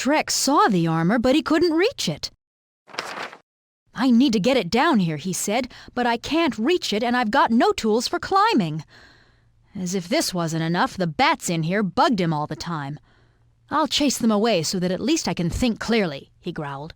Shrek saw the armor, but he couldn't reach it. I need to get it down here, he said, but I can't reach it and I've got no tools for climbing. As if this wasn't enough, the bats in here bugged him all the time. I'll chase them away so that at least I can think clearly, he growled.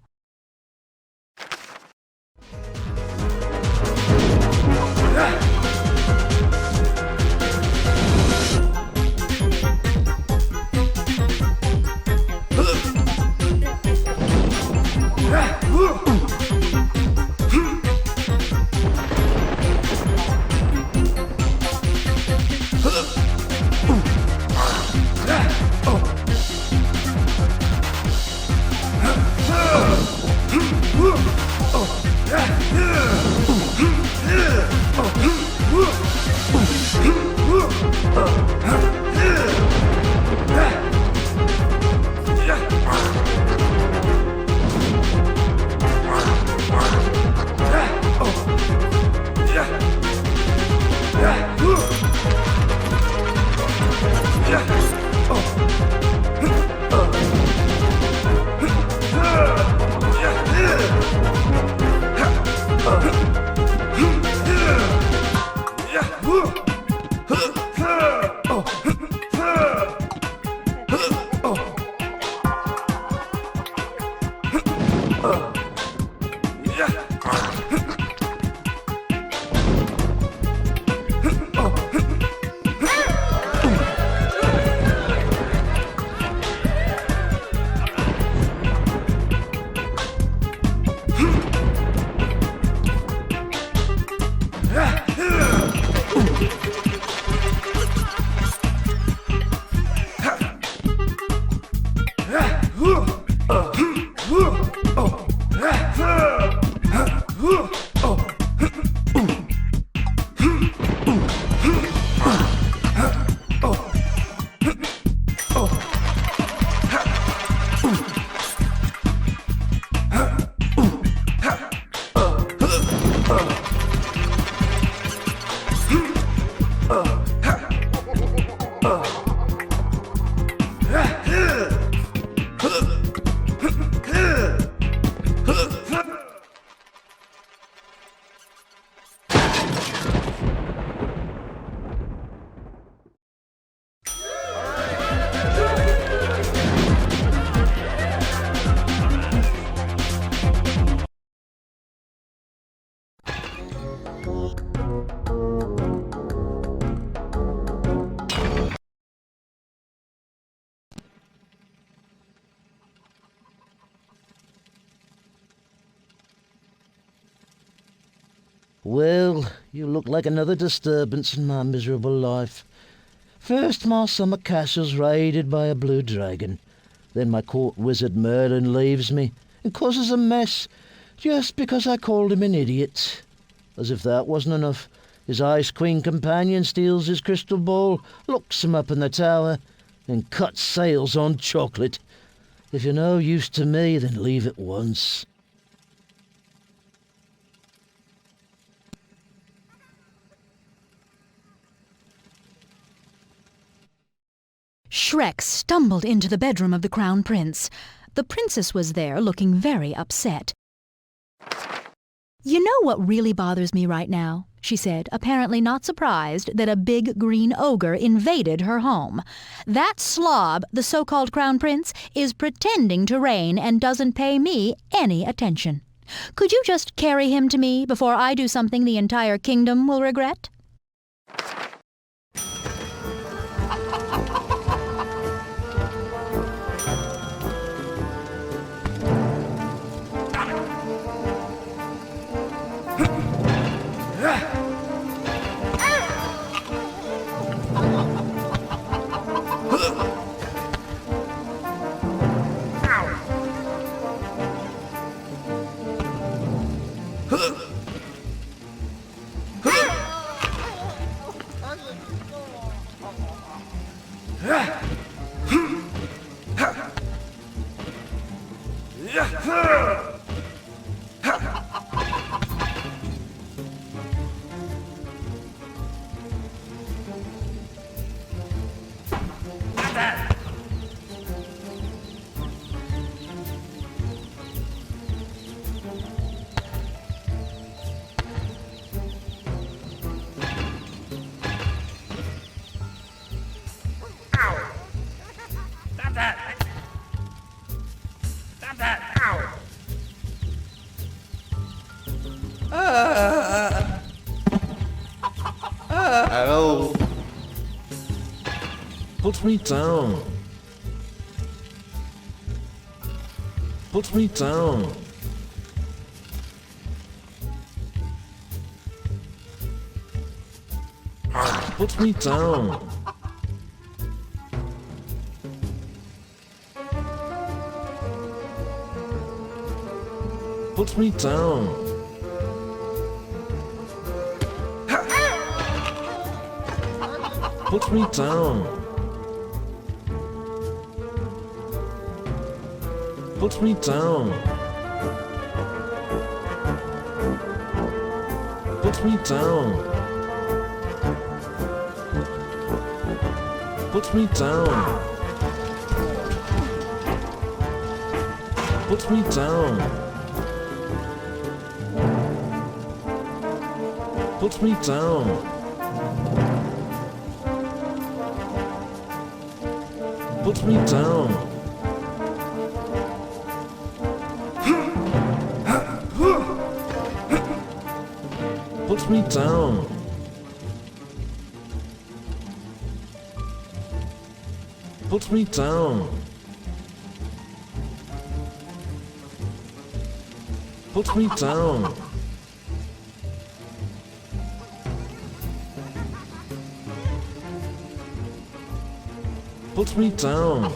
Well, you look like another disturbance in my miserable life. First, my summer castle's raided by a blue dragon. Then my court wizard Merlin leaves me and causes a mess just because I called him an idiot. As if that wasn't enough, his Ice Queen companion steals his crystal ball, locks him up in the tower, and cuts sails on chocolate. If you're no use to me, then leave at once. Shrek stumbled into the bedroom of the Crown Prince. The princess was there, looking very upset. You know what really bothers me right now? She said, apparently not surprised that a big green ogre invaded her home. That slob, the so-called crown prince, is pretending to reign and doesn't pay me any attention. Could you just carry him to me before I do something the entire kingdom will regret? Oh. Put me down. Put me down. Put me down. Put me down. Put me down. Put me down. Put me down. Put me down. Put me down. Put me down. Put me down. Put me down. Put me down. Put me down. Put me down.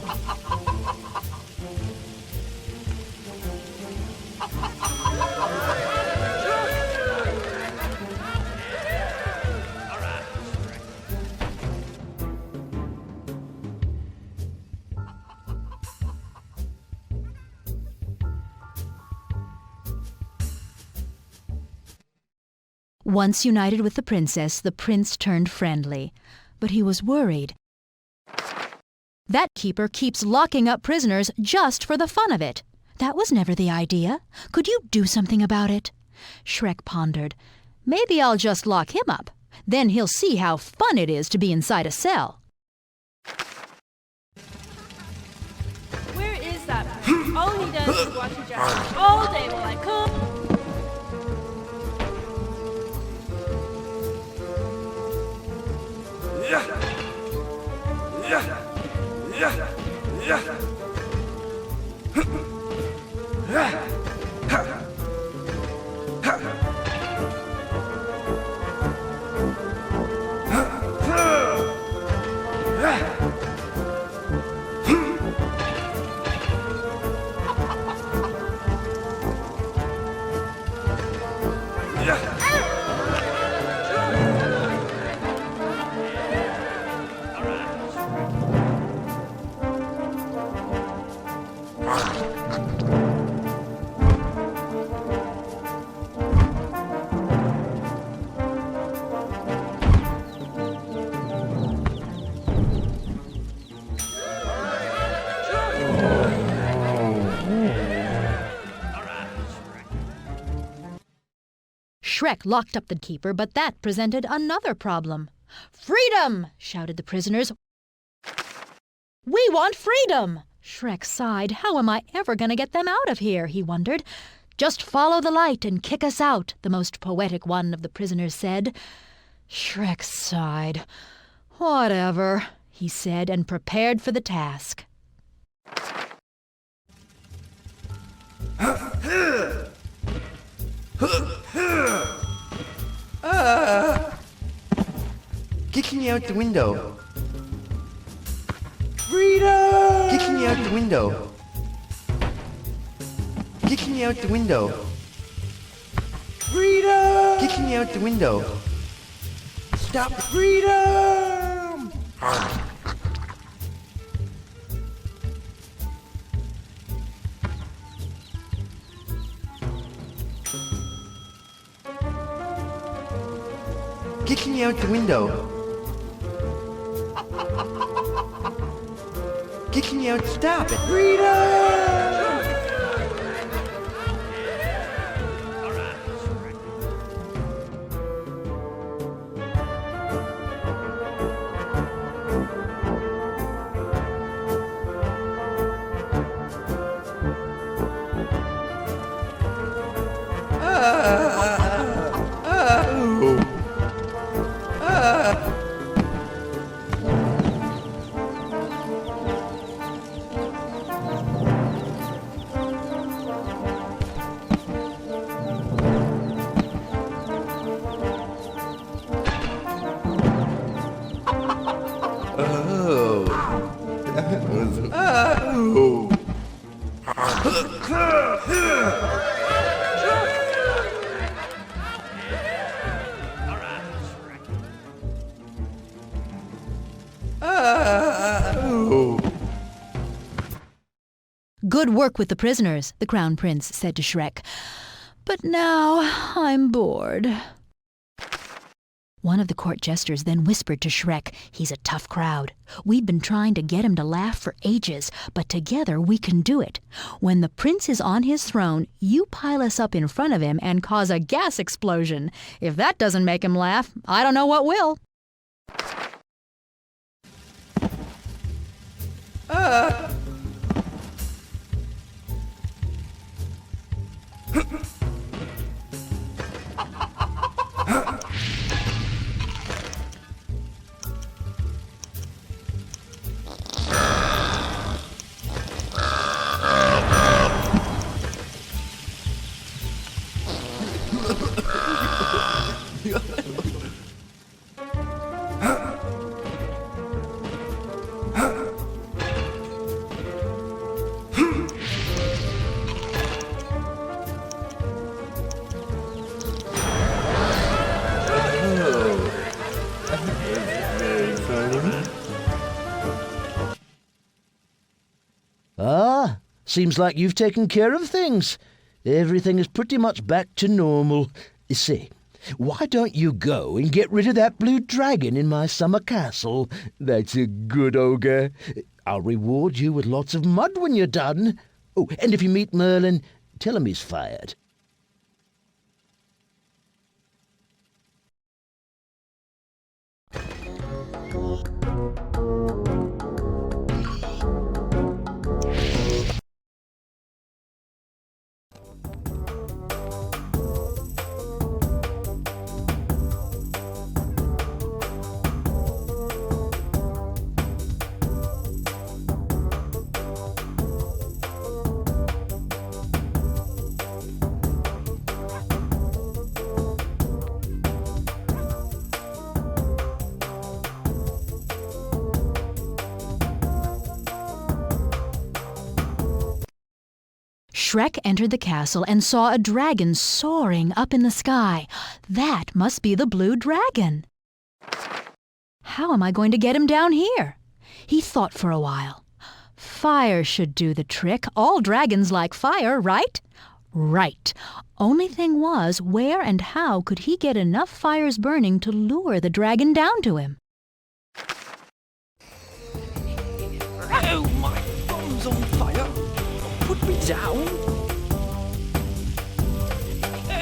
Once united with the princess, the prince turned friendly. But he was worried. That keeper keeps locking up prisoners just for the fun of it. That was never the idea. Could you do something about it? Shrek pondered. Maybe I'll just lock him up. Then he'll see how fun it is to be inside a cell. Where is that? All he does is watch each other all day while I cook. Shrek locked up the keeper, but that presented another problem. "Freedom!" shouted the prisoners. "We want freedom!" Shrek sighed. "How am I ever going to get them out of here?" he wondered. "Just follow the light and kick us out," the most poetic one of the prisoners said. Shrek sighed. "Whatever," he said, and prepared for the task. Kicking me out the window. Freedom! Kicking me out the window. Kicking me out the window. Freedom! Kicking me out the window. Stop! Freedom! Kicking me out the window. Kicking me out, stop it. Freedom! "Good work with the prisoners," the Crown Prince said to Shrek. "But now I'm bored." One of the court jesters then whispered to Shrek, "He's a tough crowd. We've been trying to get him to laugh for ages, but together we can do it. When the prince is on his throne, you pile us up in front of him and cause a gas explosion. If that doesn't make him laugh, I don't know what will." Ah, seems like you've taken care of things. Everything is pretty much back to normal. Say, why don't you go and get rid of that blue dragon in my summer castle? That's a good ogre. I'll reward you with lots of mud when you're done. Oh, and if you meet Merlin, tell him he's fired. Shrek entered the castle and saw a dragon soaring up in the sky. That must be the blue dragon. How am I going to get him down here? He thought for a while. Fire should do the trick. All dragons like fire, right? Right. Only thing was, where and how could he get enough fires burning to lure the dragon down to him? Oh, my bum's on fire! Put me down!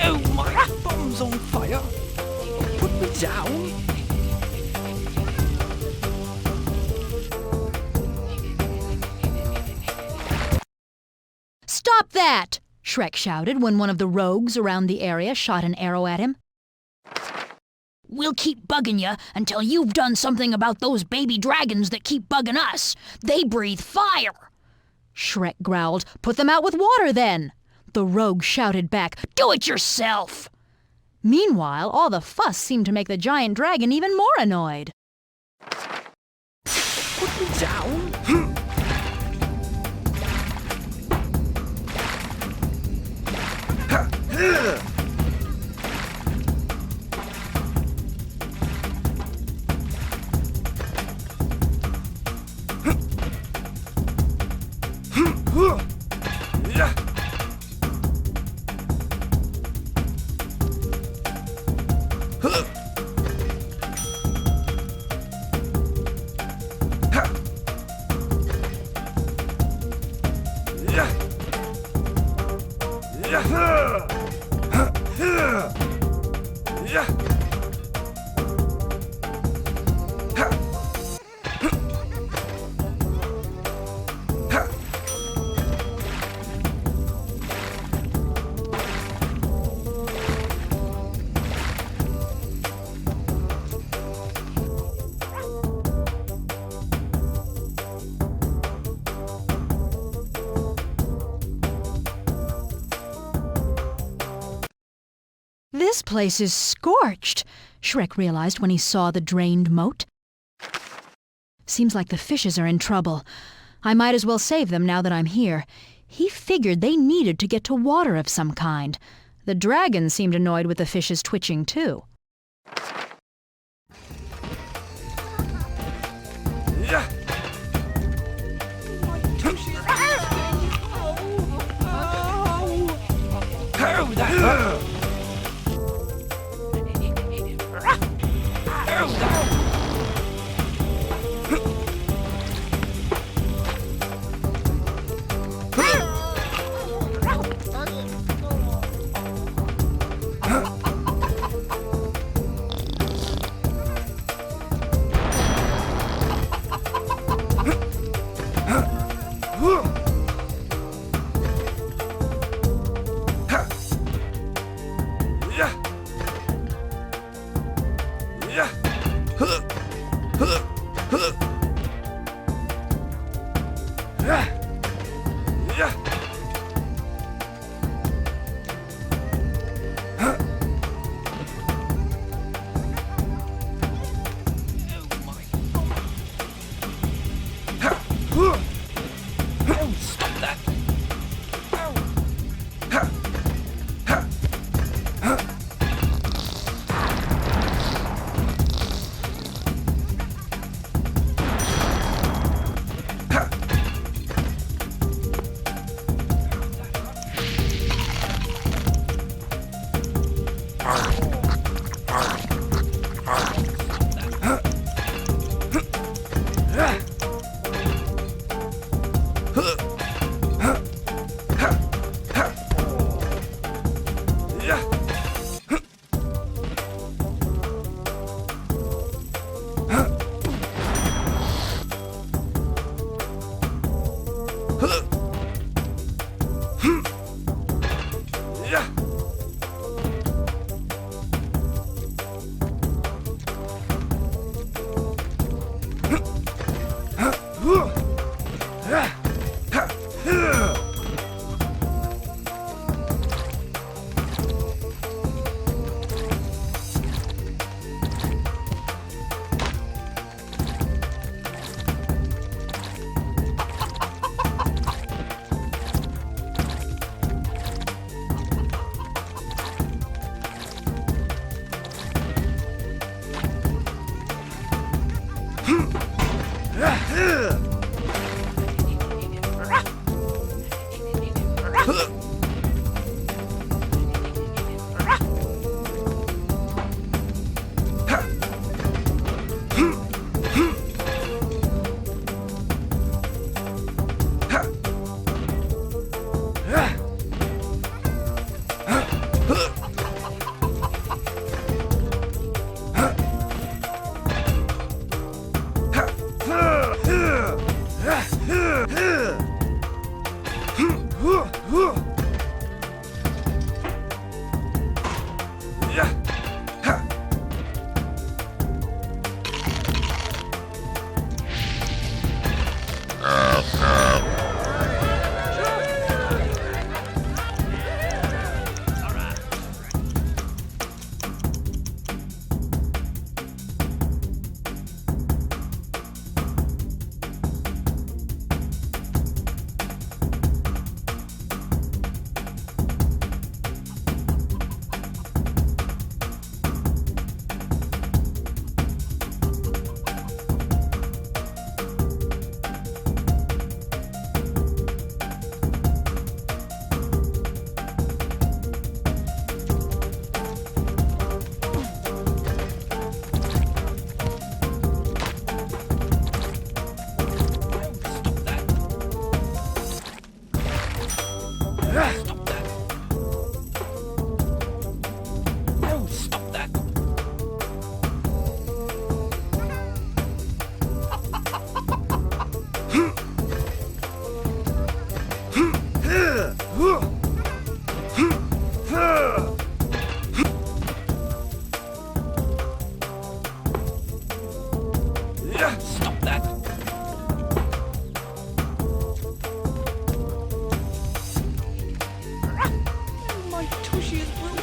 Oh, my bum's on fire! down. Stop that! Shrek shouted when one of the rogues around the area shot an arrow at him. We'll keep bugging you until you've done something about those baby dragons that keep bugging us. They breathe fire. Shrek growled. Put them out with water, then. The rogue shouted back, Do it yourself! Meanwhile, all the fuss seemed to make the giant dragon even more annoyed. Put me down. This place is scorched, Shrek realized when he saw the drained moat. Seems like the fishes are in trouble. I might as well save them now that I'm here. He figured they needed to get to water of some kind. The dragon seemed annoyed with the fishes twitching too.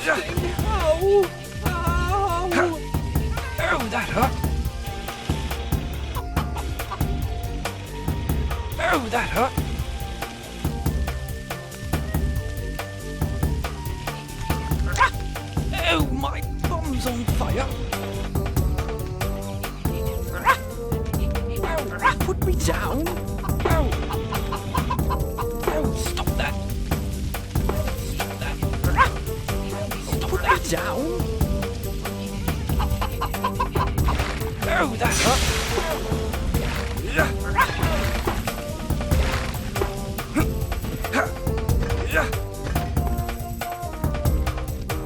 thing. Ow! Ow! Oh, that hurt. Oh, that hurt. Oh, my bum's on fire. Put me down. Oh. Oh, stop that. Stop that. Put me down. Oh, that hurt.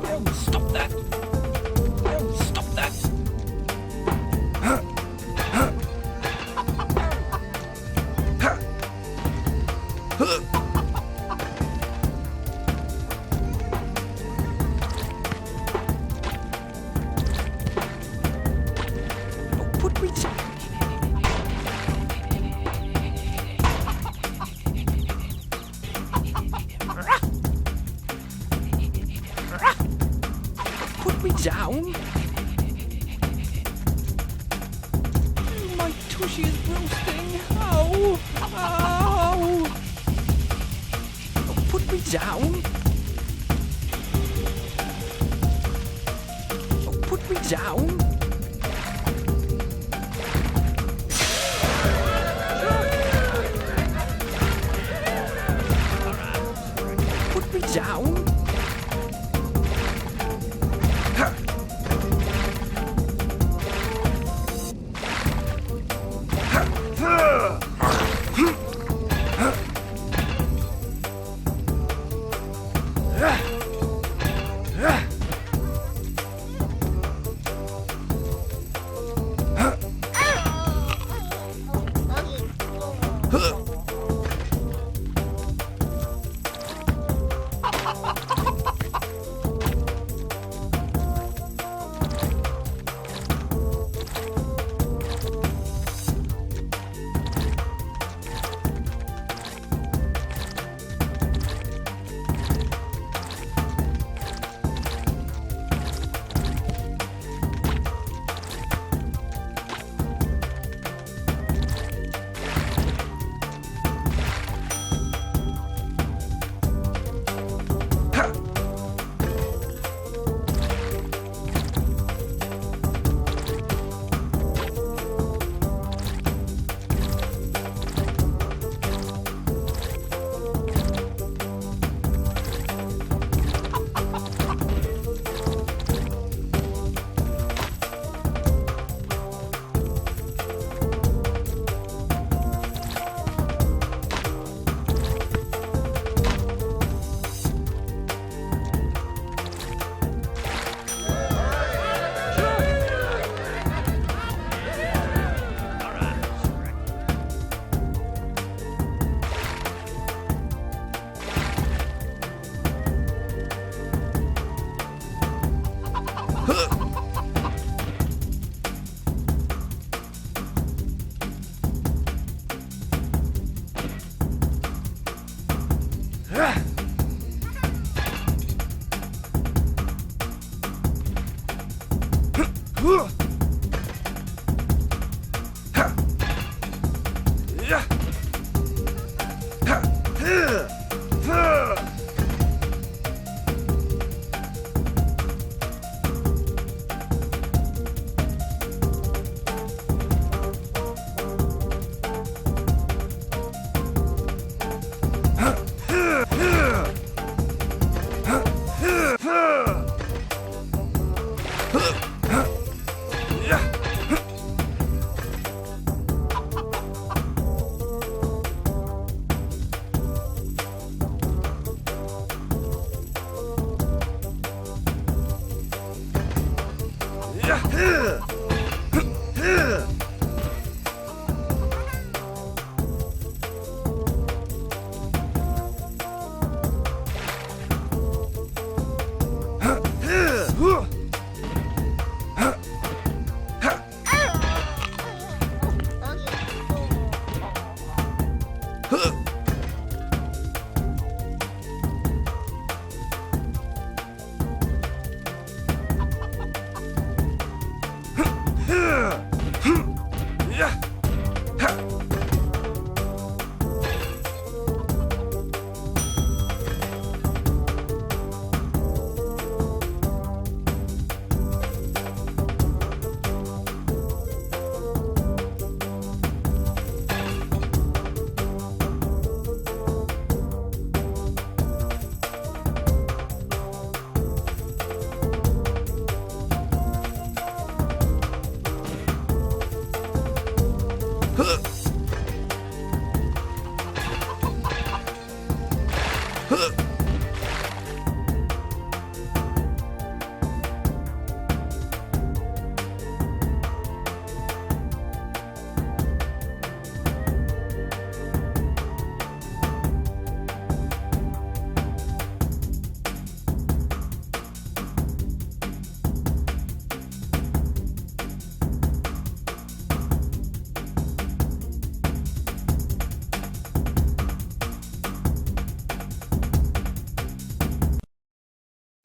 Oh, stop that. Oh, stop that. Put me down. Put me down. My tushy is roasting. Ow! Ow! Put me down. Put me down. Put me down.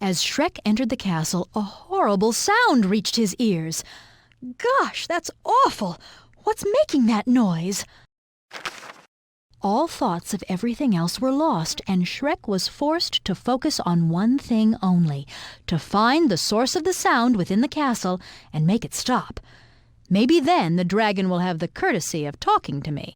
As Shrek entered the castle, a horrible sound reached his ears. Gosh, that's awful! What's making that noise? All thoughts of everything else were lost, and Shrek was forced to focus on one thing only, to find the source of the sound within the castle and make it stop. Maybe then the dragon will have the courtesy of talking to me.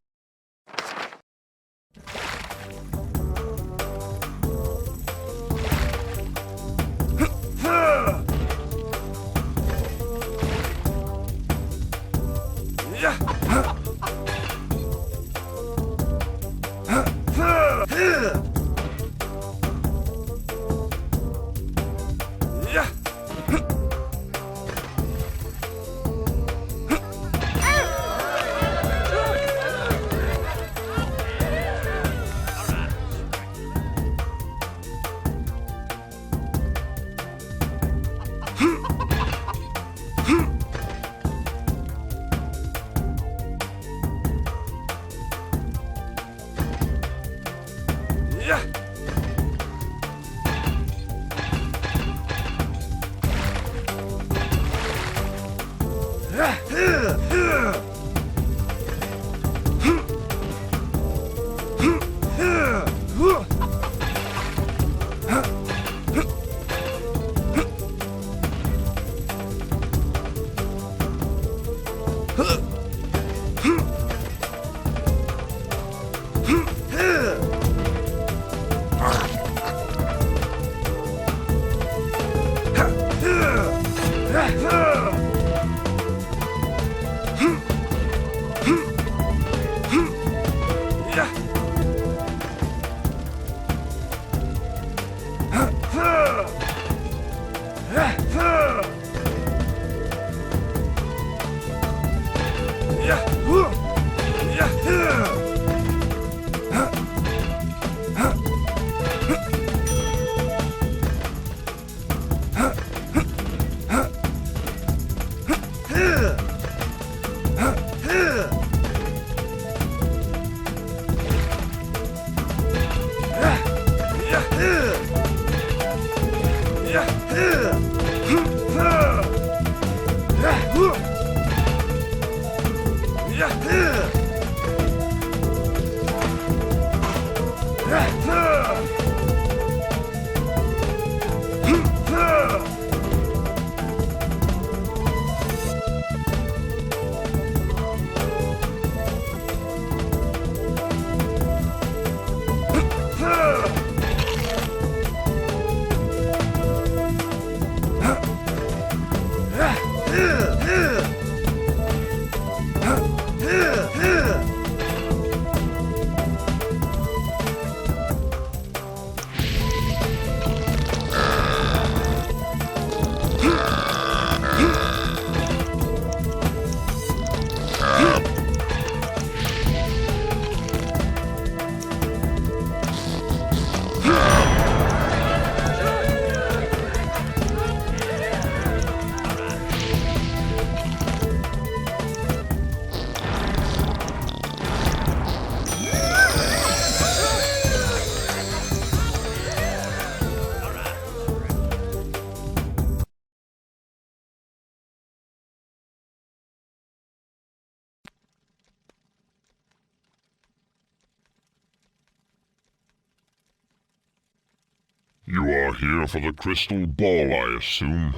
You are here for the crystal ball, I assume.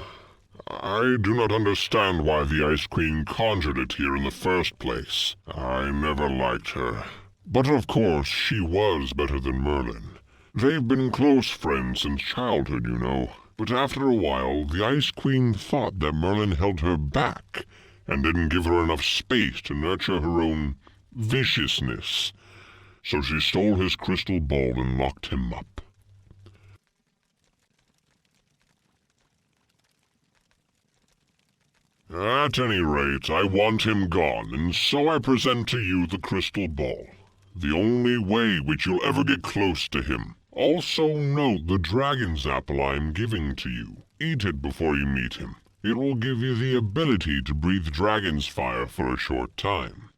I do not understand why the Ice Queen conjured it here in the first place. I never liked her. But of course, she was better than Merlin. They've been close friends since childhood, you know. But after a while, the Ice Queen thought that Merlin held her back and didn't give her enough space to nurture her own viciousness. So she stole his crystal ball and locked him up. At any rate, I want him gone, and so I present to you the crystal ball. The only way which you'll ever get close to him. Also note the dragon's apple I am giving to you. Eat it before you meet him. It will give you the ability to breathe dragon's fire for a short time.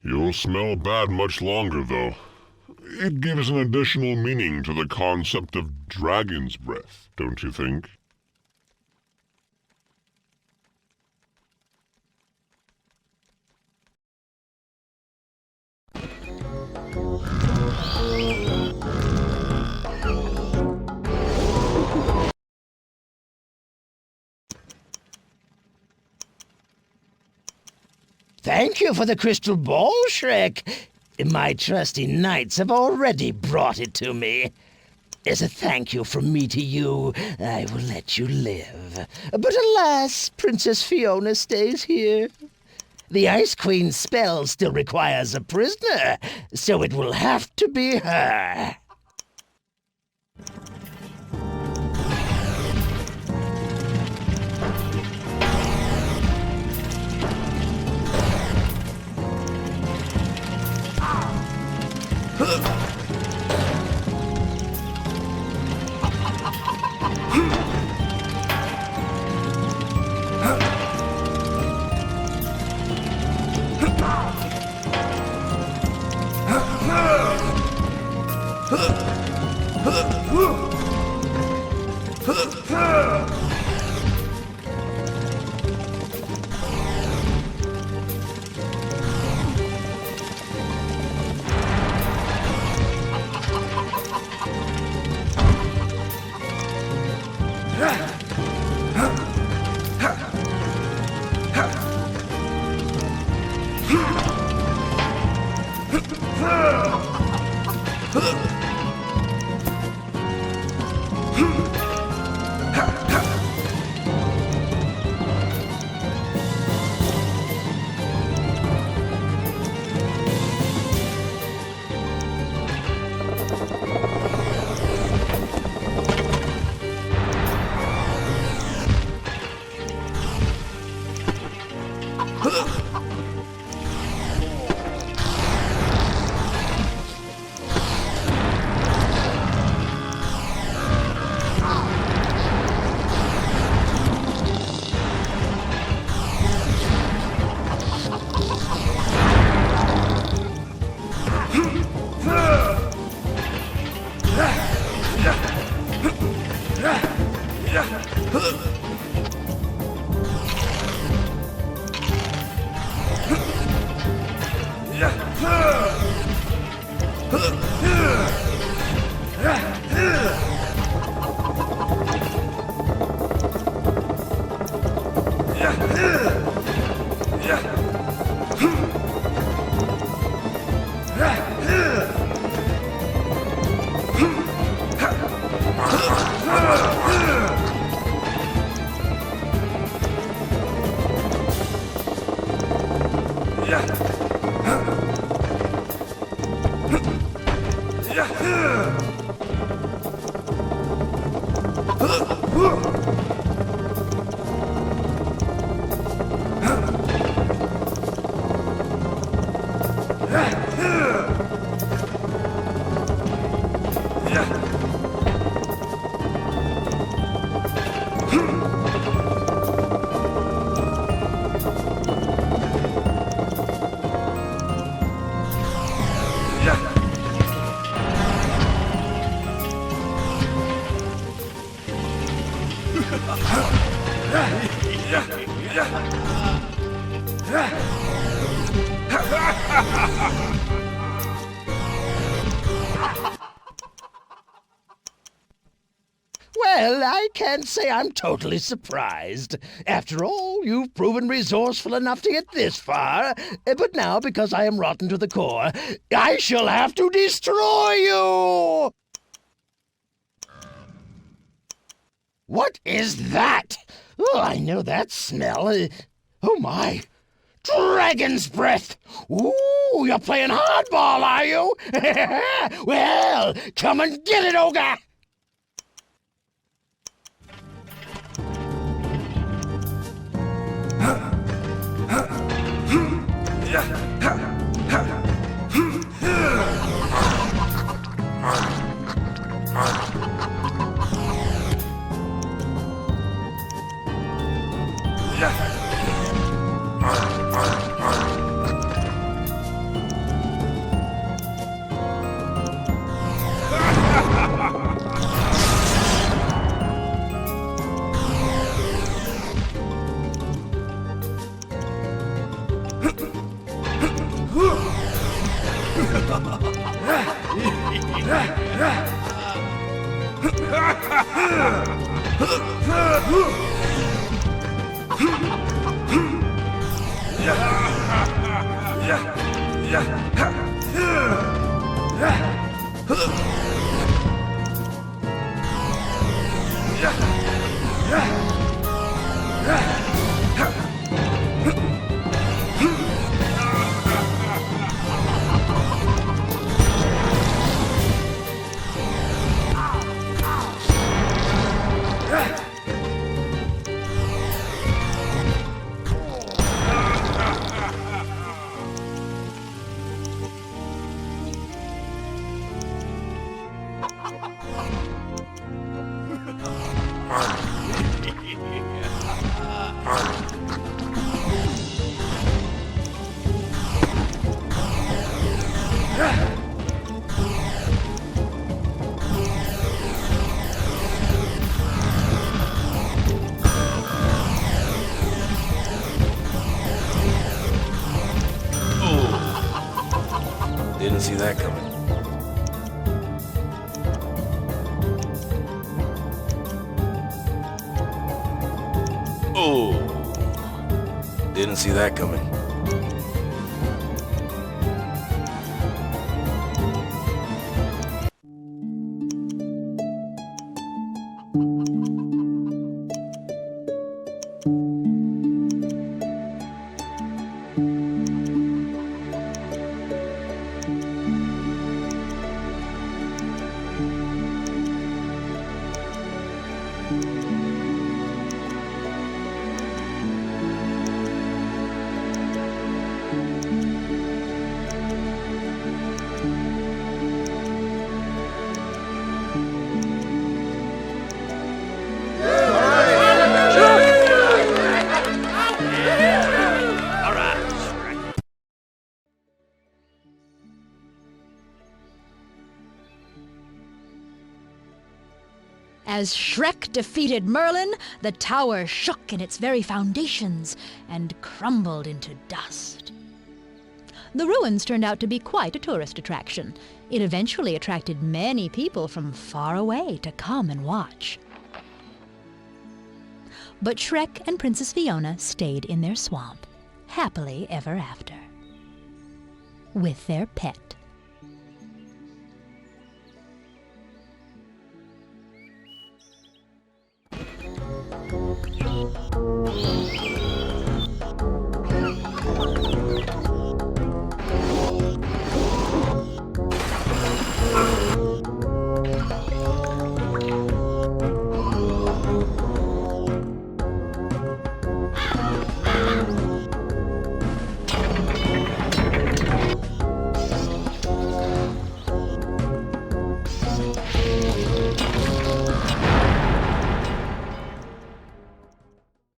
You'll smell bad much longer, though. It gives an additional meaning to the concept of dragon's breath, don't you think? Thank you for the crystal ball, Shrek. My trusty knights have already brought it to me. As a thank you from me to you, I will let you live. But alas, Princess Fiona stays here. The Ice Queen's spell still requires a prisoner, so it will have to be her. Well, I can't say I'm totally surprised. After all, you've proven resourceful enough to get this far. But now, because I am rotten to the core, I shall have to destroy you! What is that? Oh, I know that smell. Oh, my. Dragon's breath! Ooh, you're playing hardball, are you? Well, come and get it, ogre! Didn't see that coming. Oh! Didn't see that coming. As Shrek defeated Merlin, the tower shook in its very foundations and crumbled into dust. The ruins turned out to be quite a tourist attraction. It eventually attracted many people from far away to come and watch. But Shrek and Princess Fiona stayed in their swamp, happily ever after, with their pet.